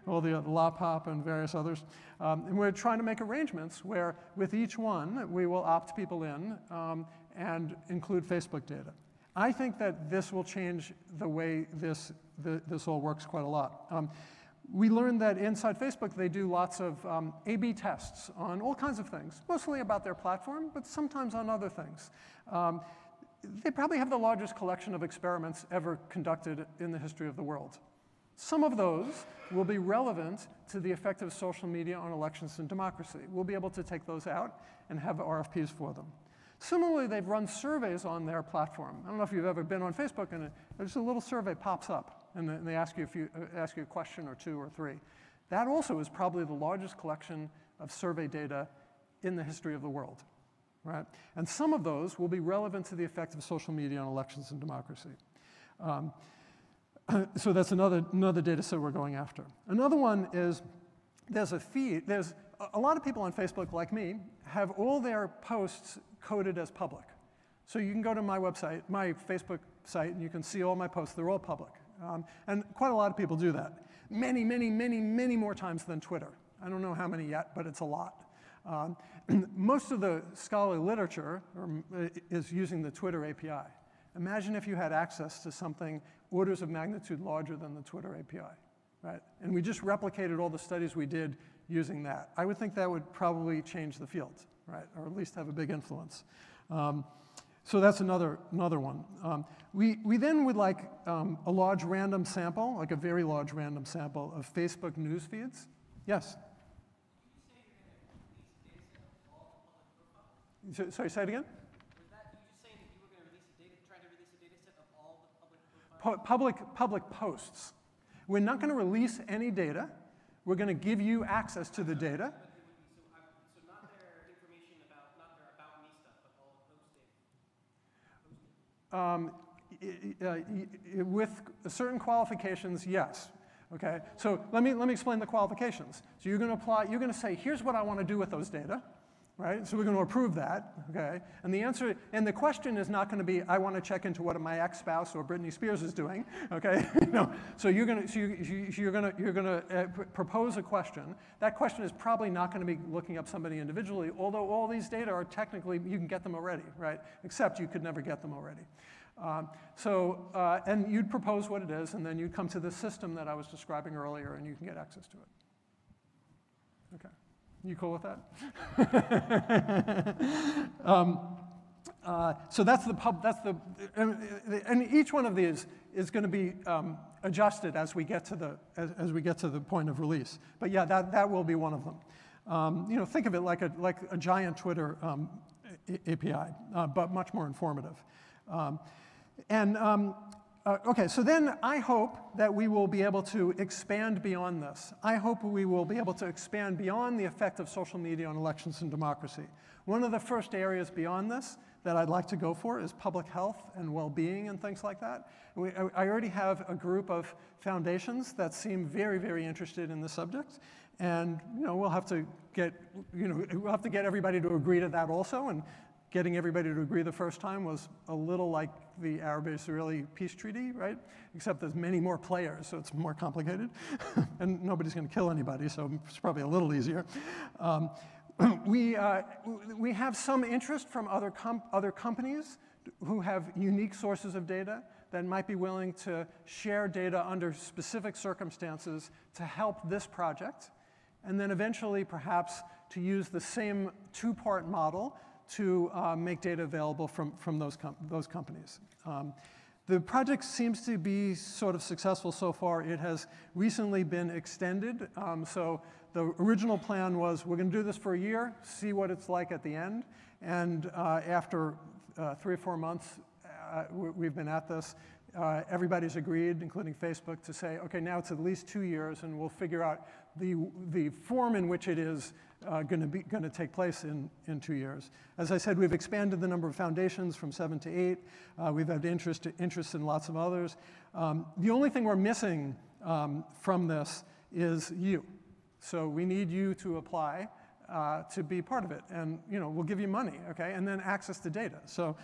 LAPOP and various others. And we're trying to make arrangements where with each one, we will opt people in and include Facebook data. I think that this will change the way this all works quite a lot. We learned that inside Facebook, they do lots of A/B tests on all kinds of things, mostly about their platform, but sometimes on other things. They probably have the largest collection of experiments ever conducted in the history of the world. Some of those will be relevant to the effect of social media on elections and democracy. We'll be able to take those out and have RFPs for them. Similarly, they've run surveys on their platform. I don't know if you've ever been on Facebook, and there's a little survey pops up, and they ask you a question or two or three. That also is probably the largest collection of survey data in the history of the world, right? And some of those will be relevant to the effect of social media on elections and democracy. So that's another data set we're going after. Another one is there's a feed. There's a lot of people on Facebook, like me, have all their posts coded as public. So you can go to my website, my Facebook site, and you can see all my posts. They're all public. And quite a lot of people do that. Many, many, many, many more times than Twitter. I don't know how many yet, but it's a lot. Most of the scholarly literature is using the Twitter API. Imagine if you had access to something orders of magnitude larger than the Twitter API, right? And we just replicated all the studies we did using that. I would think that would probably change the field, right? Or at least have a big influence. So that's another one. We then would like a large random sample, like a very large random sample of Facebook news feeds. Yes? Sorry, say it again? Was that you just saying that you were going to try to release a data set of all the public profiles? Public posts. We're not going to release any data. We're going to give you access to the data. So not their information about, not their about me stuff, but all of those data. With certain qualifications, yes. Okay. So let me explain the qualifications. So you're going to say, here's what I want to do with those data. Right? So we're going to approve that, okay? And the answer, and the question is not going to be, I want to check into what my ex-spouse or Britney Spears is doing, okay? No. So you're going to propose a question. That question is probably not going to be looking up somebody individually, although all these data are technically, you can get them already, right? Except you could never get them already. And you'd propose what it is, and then you'd come to the system that I was describing earlier, and you can get access to it. Okay. You cool with that? So that's and each one of these is going to be adjusted as we get to the point of release. But yeah, that will be one of them. Think of it like a giant Twitter API, but much more informative. Okay, so then I hope that we will be able to expand beyond this. I hope we will be able to expand beyond the effect of social media on elections and democracy. One of the first areas beyond this that I'd like to go for is public health and well-being and things like that. I already have a group of foundations that seem very, very interested in the subject. And we'll have to get everybody to agree to that also. And getting everybody to agree the first time was a little like the Arab-Israeli peace treaty, right? Except there's many more players, so it's more complicated. And nobody's going to kill anybody, so it's probably a little easier. We have some interest from other companies who have unique sources of data that might be willing to share data under specific circumstances to help this project. And then eventually, perhaps, to use the same two-part model to make data available from those companies. The project seems to be sort of successful so far. It has recently been extended. So the original plan was we're going to do this for a year, see what it's like at the end. And after 3 or 4 months, we've been at this. Everybody's agreed, including Facebook, to say, okay, now it's at least 2 years, and we'll figure out the form in which it is going to take place in 2 years. As I said, we've expanded the number of foundations from 7 to 8. We've had interest in lots of others. The only thing we're missing from this is you. So we need you to apply to be part of it. And we'll give you money, okay, and then access to data. So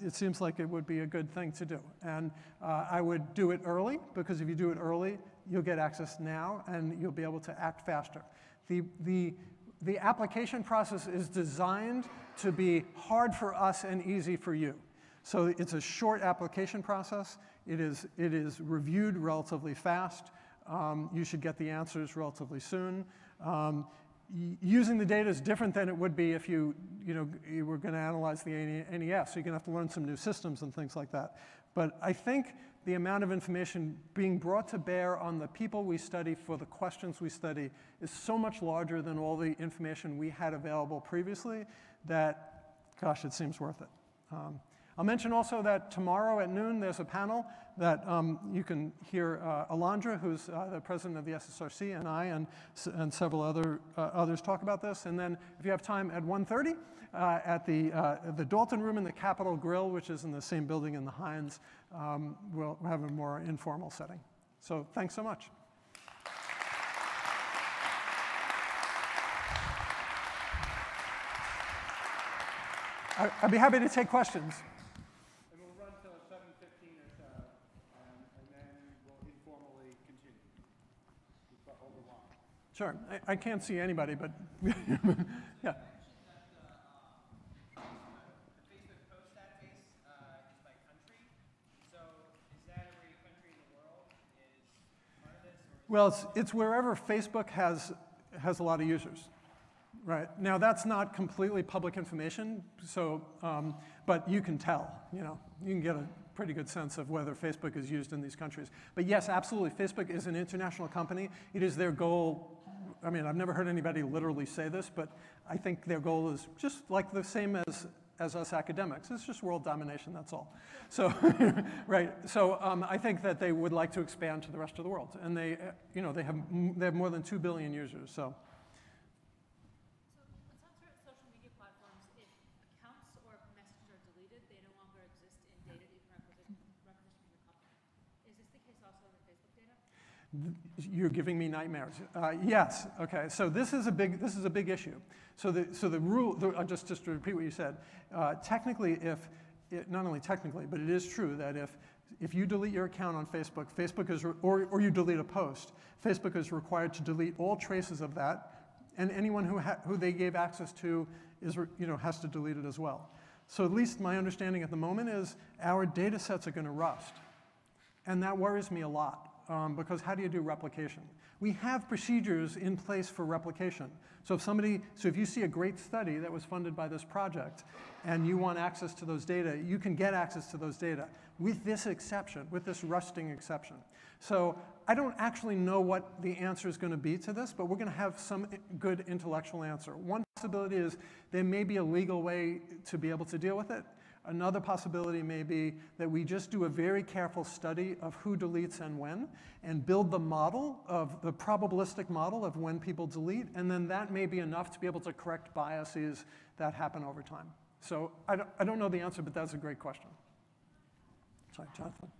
it seems like it would be a good thing to do. And I would do it early, because if you do it early, you'll get access now, and you'll be able to act faster. The application process is designed to be hard for us and easy for you. So it's a short application process. It is reviewed relatively fast. You should get the answers relatively soon. Using the data is different than it would be if you were going to analyze the NES. So you're going to have to learn some new systems and things like that. But I think the amount of information being brought to bear on the people we study for the questions we study is so much larger than all the information we had available previously that, gosh, it seems worth it. I'll mention also that tomorrow at noon there's a panel that you can hear Alondra, who's the president of the SSRC, and I and several others talk about this. And then if you have time at 1:30 at the Dalton Room in the Capitol Grill, which is in the same building in the Hines, we'll have a more informal setting. So thanks so much. I'd be happy to take questions. And we'll run till 7:15 or so, and then we'll informally continue. We'll hold the line. Sure. I can't see anybody, but yeah. Well, it's wherever Facebook has has a lot of users. Right. Now, that's not completely public information, so, but you can tell, you know. You can get a pretty good sense of whether Facebook is used in these countries. But yes, absolutely, Facebook is an international company. It is their goal. I mean, I've never heard anybody literally say this, but I think their goal is just like the same as us academics. It's just world domination, that's all. So, right, so I think that they would like to expand to the rest of the world. And they, you know, they have more than 2 billion users, so. You're giving me nightmares. Yes. Okay. So this is a big issue. So the rule. Just to repeat what you said. Technically, not only technically, but it is true that if you delete your account on Facebook, Facebook is or you delete a post, Facebook is required to delete all traces of that, and anyone who they gave access to has to delete it as well. So at least my understanding at the moment is our data sets are going to rust, and that worries me a lot. Because how do you do replication? We have procedures in place for replication. So if you see a great study that was funded by this project and you want access to those data, you can get access to those data with this exception, with this rusting exception. So I don't actually know what the answer is going to be to this, but we're going to have some good intellectual answer. One possibility is there may be a legal way to be able to deal with it. Another possibility may be that we just do a very careful study of who deletes and when, and build the model of the probabilistic model of when people delete, and then that may be enough to be able to correct biases that happen over time. So I don't know the answer, but that's a great question. Sorry, Jonathan.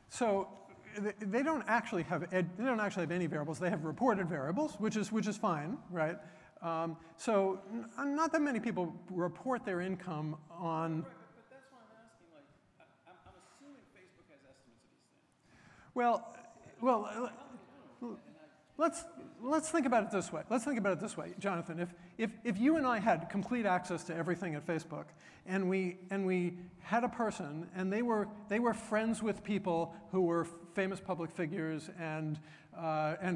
So they don't actually have any variables. They have reported variables, which is fine, right? So not that many people report their income on. Right, but that's why I'm asking. Like, I'm assuming Facebook has estimates of these things. Let's think about it this way. Let's think about it this way, Jonathan. If you and I had complete access to everything at Facebook, and we had a person, and they were friends with people who were famous public figures and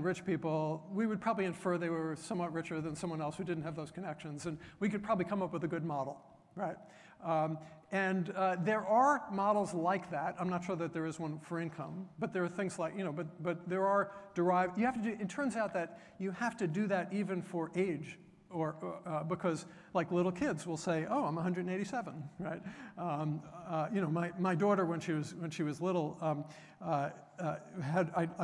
rich people, we would probably infer they were somewhat richer than someone else who didn't have those connections, and we could probably come up with a good model, right? There are models like that. I'm not sure that there is one for income, but there are things like, but there are derived, it turns out that you have to do that even for age, because like little kids will say, oh, I'm 187, right? My daughter, when she was little, I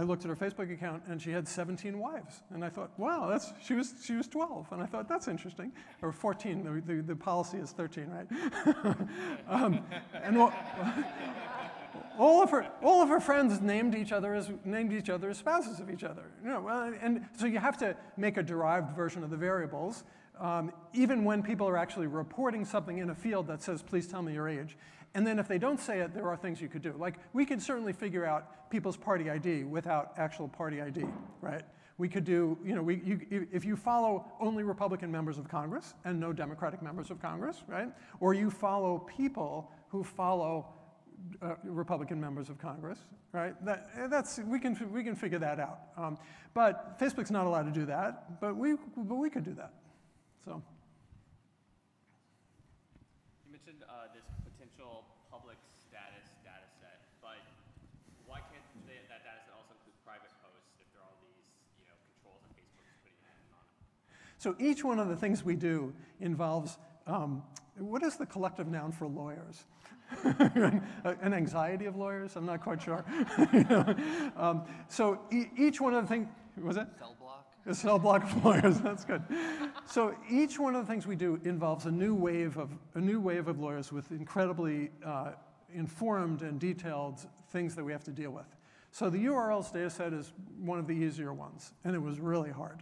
looked at her Facebook account and she had 17 wives, and I thought, wow, she was 12, and I thought that's interesting, or 14. The policy is 13, right? And all of her friends named each other as spouses of each other. And so you have to make a derived version of the variables, even when people are actually reporting something in a field that says, please tell me your age. And then if they don't say it, there are things you could do. Like, we could certainly figure out people's party ID without actual party ID, right? We could do, if you follow only Republican members of Congress and no Democratic members of Congress, right? Or you follow people who follow Republican members of Congress, right? We can figure that out. But Facebook's not allowed to do that, but we could do that. So. You mentioned this potential public status data set, but why can't that data set also include private posts if there are all these controls that Facebook is putting on it? So each one of the things we do involves, what is the collective noun for lawyers? An anxiety of lawyers? I'm not quite sure. So each one of the things, was it? Cell block. A cell block of lawyers. That's good. So each one of the things we do involves a new wave of lawyers with incredibly informed and detailed things that we have to deal with. So the URLs data set is one of the easier ones, and it was really hard.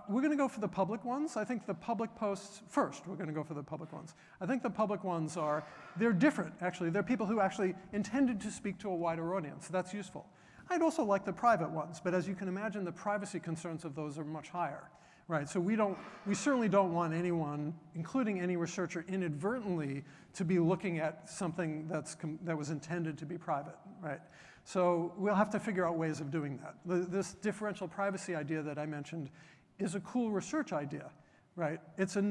We're going to go for the public ones. I think the public posts first. We're going to go for the public ones. I think the public ones they're different, actually. They're people who actually intended to speak to a wider audience. That's useful. I'd also like the private ones, but as you can imagine, the privacy concerns of those are much higher, right? So we certainly don't want anyone, including any researcher, inadvertently to be looking at something that was intended to be private, right? So we'll have to figure out ways of doing that. This differential privacy idea that I mentioned is a cool research idea, right? It's a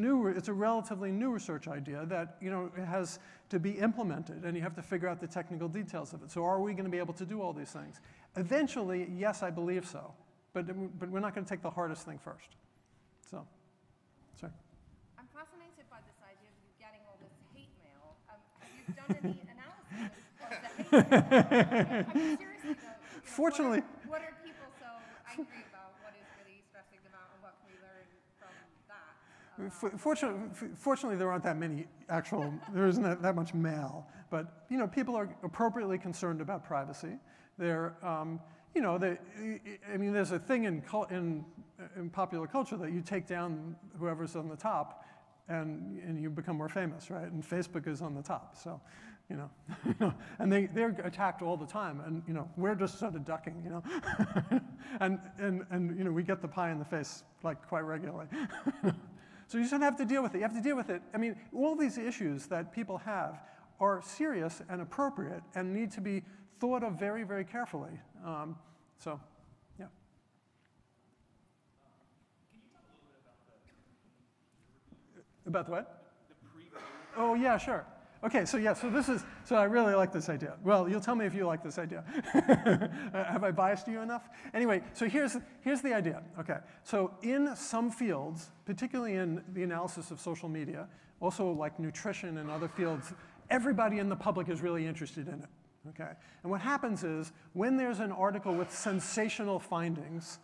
relatively new research idea that, it has to be implemented, and you have to figure out the technical details of it. So are we going to be able to do all these things? Eventually, yes, I believe so, but we're not going to take the hardest thing first. So, sorry. I'm fascinated by this idea of you getting all this hate mail. Have you done any analysis of the hate mail? I mean, seriously though, Fortunately, what are people so angry about? What is really stressing them out, and what can we learn from that? Fortunately, there aren't that many there isn't that much mail, but people are appropriately concerned about privacy. They're, there's a thing in popular culture that you take down whoever's on the top, and you become more famous, right? And Facebook is on the top, so, and they're attacked all the time, and we're just sort of ducking, and we get the pie in the face like quite regularly. So you just have to deal with it. You have to deal with it. I mean, all these issues that people have are serious and appropriate and need to be thought of very, very carefully. So, yeah. Can you talk a little bit about the what? the pre-peer? Oh, yeah, sure. Okay, so so I really like this idea. Well, you'll tell me if you like this idea. Have I biased you enough? Anyway, so here's the idea. Okay, so in some fields, particularly in the analysis of social media, also like nutrition and other fields, everybody in the public is really interested in it. Okay, and what happens is when there's an article with sensational findings,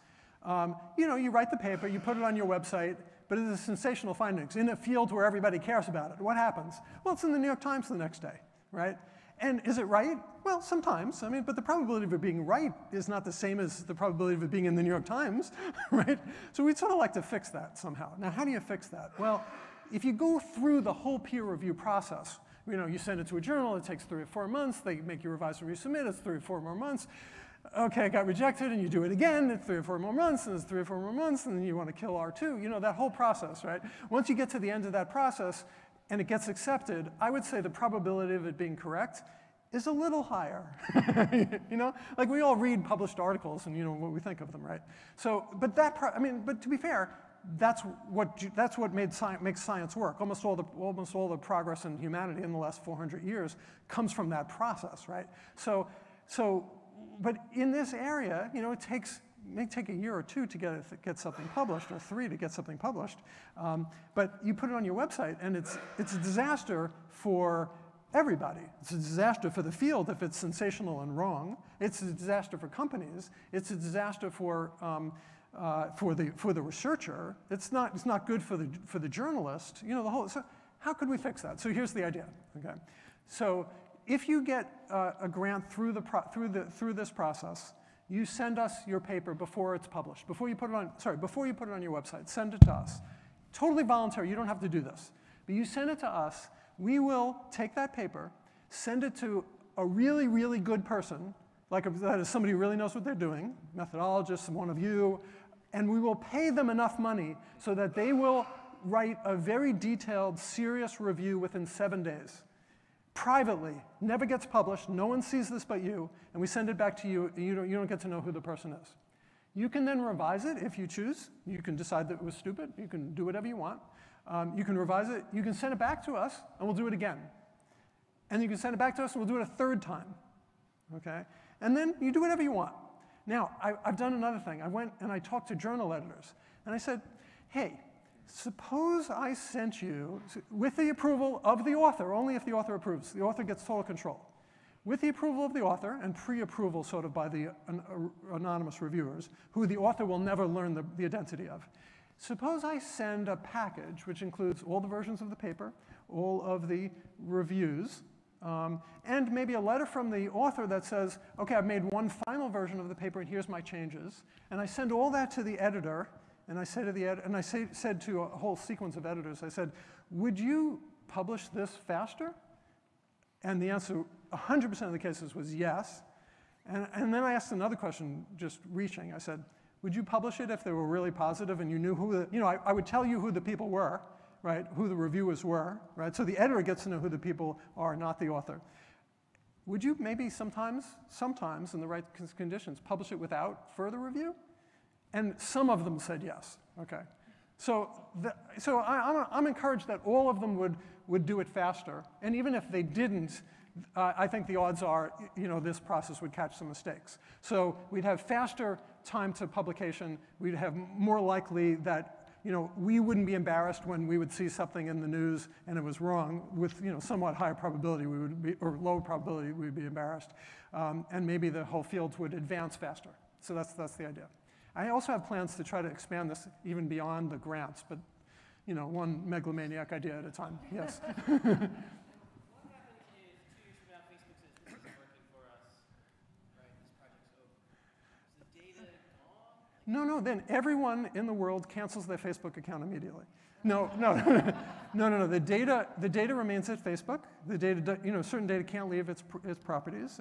you write the paper, you put it on your website, but it is sensational findings in a field where everybody cares about it. What happens? Well, it's in the New York Times the next day, right? And is it right? Well, sometimes. But the probability of it being right is not the same as the probability of it being in the New York Times, right? So we'd sort of like to fix that somehow. Now, how do you fix that? Well, if you go through the whole peer review process, you send it to a journal, it takes 3 or 4 months, they make you revise and resubmit, it's 3 or 4 more months. Okay, it got rejected, and you do it again, it's 3 or 4 more months, and it's 3 or 4 more months, and then you want to kill R2, that whole process, right? Once you get to the end of that process, and it gets accepted, I would say the probability of it being correct is a little higher. Like we all read published articles, and what we think of them, right? So, but to be fair, that's what makes science work. Almost all the progress in humanity in the last 400 years comes from that process, right? But in this area, it may take a year or 2 to get something published, or 3 to get something published. But you put it on your website, and it's a disaster for everybody. It's a disaster for the field if it's sensational and wrong. It's a disaster for companies. It's a disaster for the researcher. It's not good for the journalist. So how could we fix that? So here's the idea. Okay, so if you get a grant through this process, you send us your paper before it's published. Before you put it on your website, send it to us. Totally voluntary. You don't have to do this, but you send it to us. We will take that paper, send it to a really, really good person, that is somebody who really knows what they're doing, methodologist, one of you, and we will pay them enough money so that they will write a very detailed, serious review within 7 days. Privately, never gets published, no one sees this but you, and we send it back to you, and you don't get to know who the person is. You can then revise it if you choose. You can decide that it was stupid. You can do whatever you want. You can revise it. You can send it back to us, and we'll do it again. And you can send it back to us, and we'll do it a 3rd time. Okay? And then you do whatever you want. Now, I've done another thing. I went and I talked to journal editors, and I said, hey, suppose I sent you, with the approval of the author, only if the author approves. The author gets total control. With the approval of the author, and pre-approval sort of by the anonymous reviewers, who the author will never learn the identity of. Suppose I send a package which includes all the versions of the paper, all of the reviews, and maybe a letter from the author that says, okay, I've made one final version of the paper, and here's my changes. And I send all that to the editor, and I say to the said to a whole sequence of editors, I said, would you publish this faster? And the answer, 100% of the cases, was yes. And then I asked another question, just reaching. I said, would you publish it if they were really positive and you knew who the, I would tell you who the people were, right? Who the reviewers were, right? So the editor gets to know who the people are, not the author. Would you maybe sometimes in the right conditions, publish it without further review? And some of them said yes, okay. So I'm encouraged that all of them would do it faster. And even if they didn't, I think the odds are, this process would catch some mistakes. So we'd have faster time to publication. We'd have more likely that, we wouldn't be embarrassed when we would see something in the news and it was wrong. With, somewhat higher probability we would be, or low probability we would be embarrassed. And maybe the whole field would advance faster. So that's the idea. I also have plans to try to expand this even beyond the grants, but, one megalomaniac idea at a time. Yes. No, then everyone in the world cancels their Facebook account immediately. No. The data remains at Facebook. The data, certain data can't leave its properties.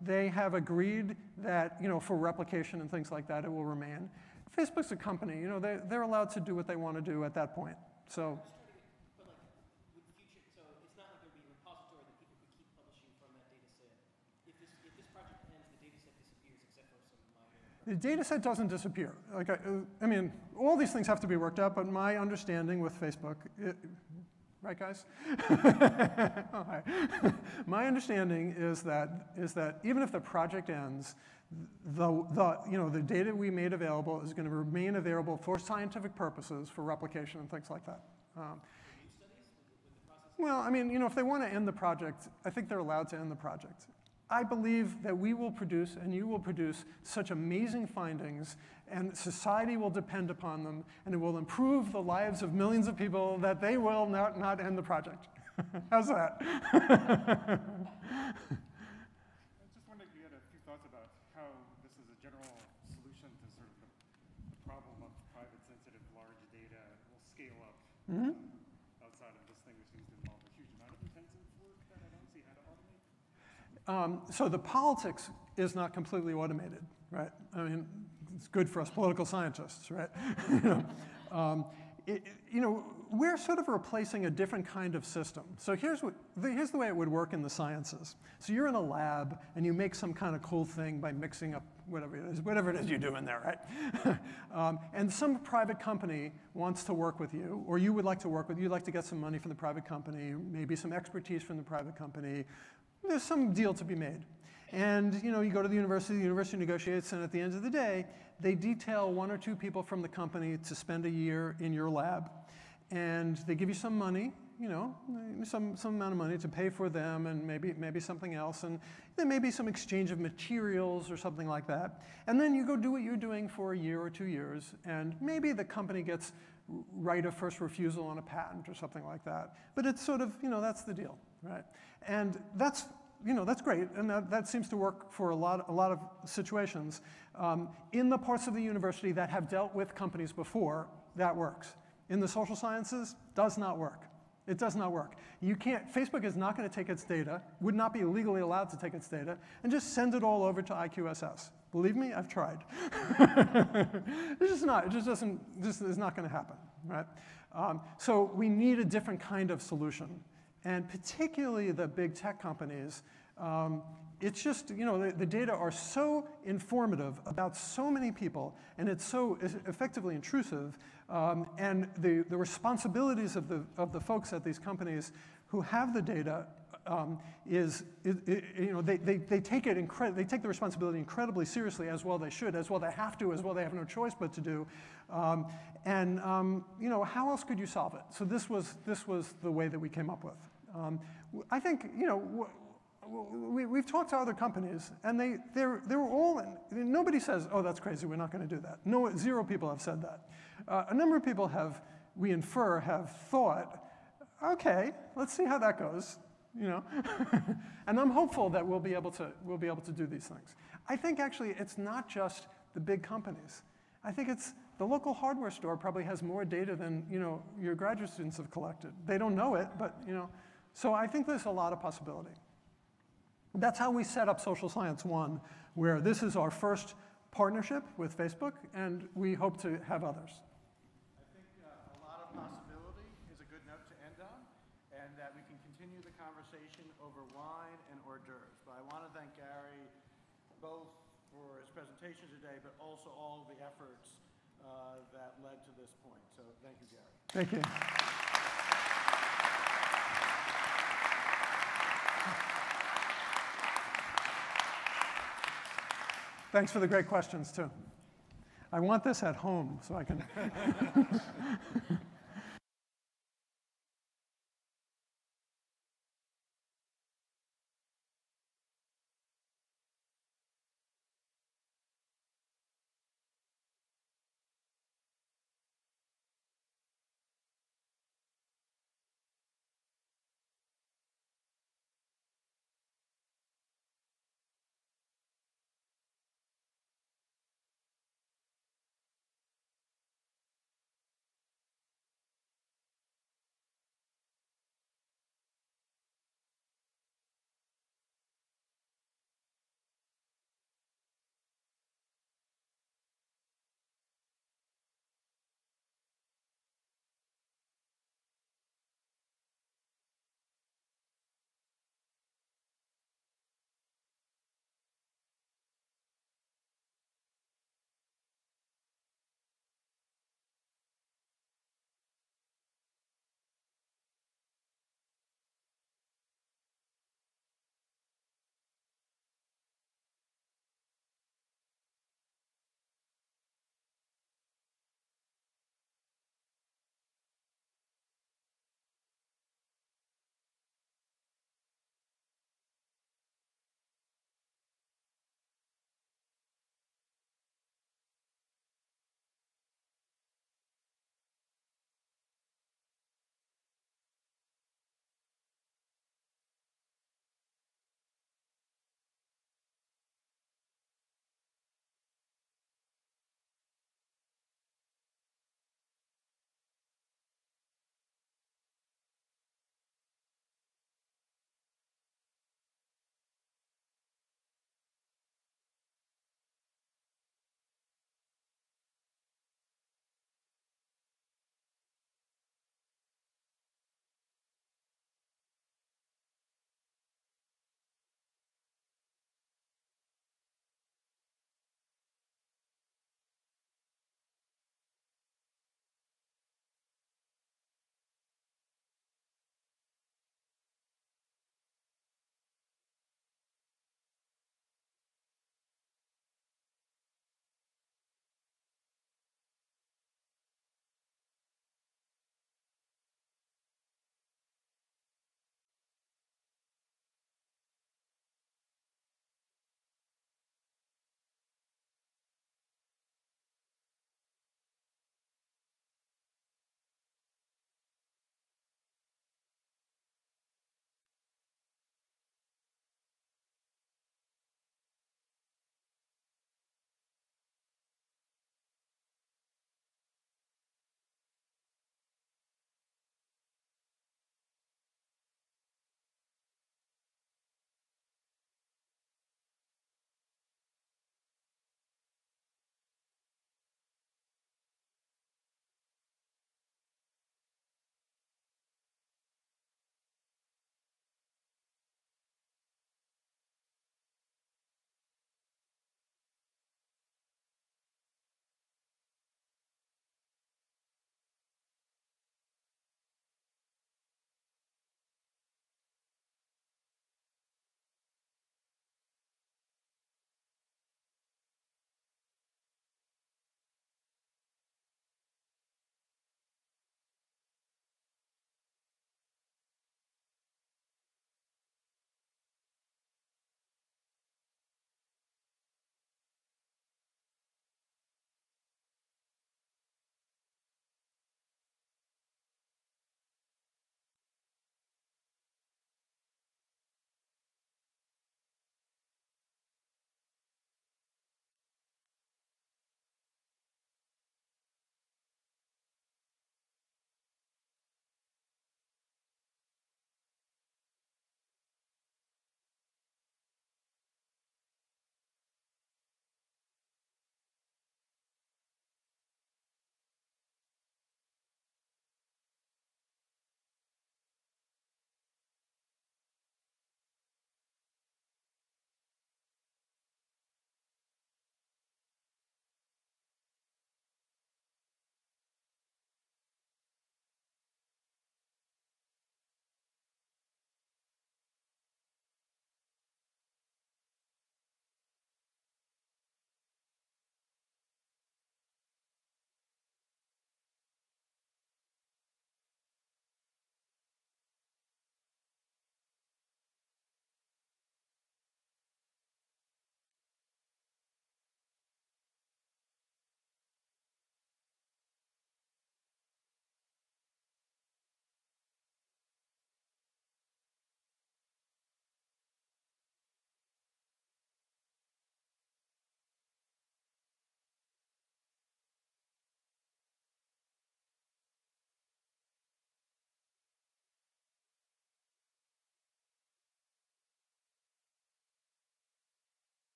They have agreed that, for replication and things like that, it will remain. Facebook's a company. They're allowed to do what they want to do at that point. So. The data set doesn't disappear. Like, I mean, all these things have to be worked out, but my understanding with Facebook, right, guys? Oh, hi. My understanding is that even if the project ends, the data we made available is going to remain available for scientific purposes, for replication and things like that. Well, I mean, if they want to end the project, I think they're allowed to end the project. I believe that we will produce, and you will produce, such amazing findings, and society will depend upon them, and it will improve the lives of millions of people, that they will not end the project. How's that? I just wondered if you had a few thoughts about how this is a general solution to sort of the problem of private, sensitive, large data will scale up outside of this thing, which seems to involve a huge amount of intensive work that I don't see how to automate. So the politics is not completely automated, right? I mean, it's good for us political scientists, right? We're sort of replacing a different kind of system. So here's the way it would work in the sciences. So you're in a lab, and you make some kind of cool thing by mixing up whatever it is you do in there, right? And some private company wants to work with you, or you would like to work with, you'd like to get some money from the private company, maybe some expertise from the private company. There's some deal to be made. And you go to the university negotiates, and at the end of the day, they detail 1 or 2 people from the company to spend a year in your lab. And they give you some money, some amount of money to pay for them, and maybe something else. And there may be some exchange of materials or something like that. And then you go do what you're doing for a year or 2 years, and maybe the company gets right of first refusal on a patent or something like that. But it's sort of, that's the deal, right? And that's great, and that seems to work for a lot of situations. In the parts of the university that have dealt with companies before, that works. In the social sciences, does not work. It does not work. You can't, Facebook is not going to take its data, would not be legally allowed to take its data, and just send it all over to IQSS. Believe me, I've tried. It's just not, it just is not going to happen, right? So we need a different kind of solution. And particularly the big tech companies, it's just, the data are so informative about so many people, and it's so effectively intrusive, and the responsibilities of the folks at these companies who have the data they take the responsibility incredibly seriously, as well they should, as well they have to, as well they have no choice but to do. How else could you solve it? So this was the way that we came up with. I think, we've talked to other companies, and they were all, nobody says, oh, that's crazy, we're not going to do that. No, 0 people have said that. A number of people have thought, okay, let's see how that goes, and I'm hopeful that we'll be able to do these things. I think actually it's not just the big companies. I think it's the local hardware store probably has more data than your graduate students have collected. They don't know it, but so I think there's a lot of possibility. That's how we set up Social Science One, where this is our first partnership with Facebook, and we hope to have others. I think a lot of possibility is a good note to end on, and that we can continue the conversation over wine and hors d'oeuvres. But I want to thank Gary both for his presentation today, but also all of the efforts that led to this point. So thank you, Gary. Thank you. Thanks for the great questions, too. I want this at home so I can.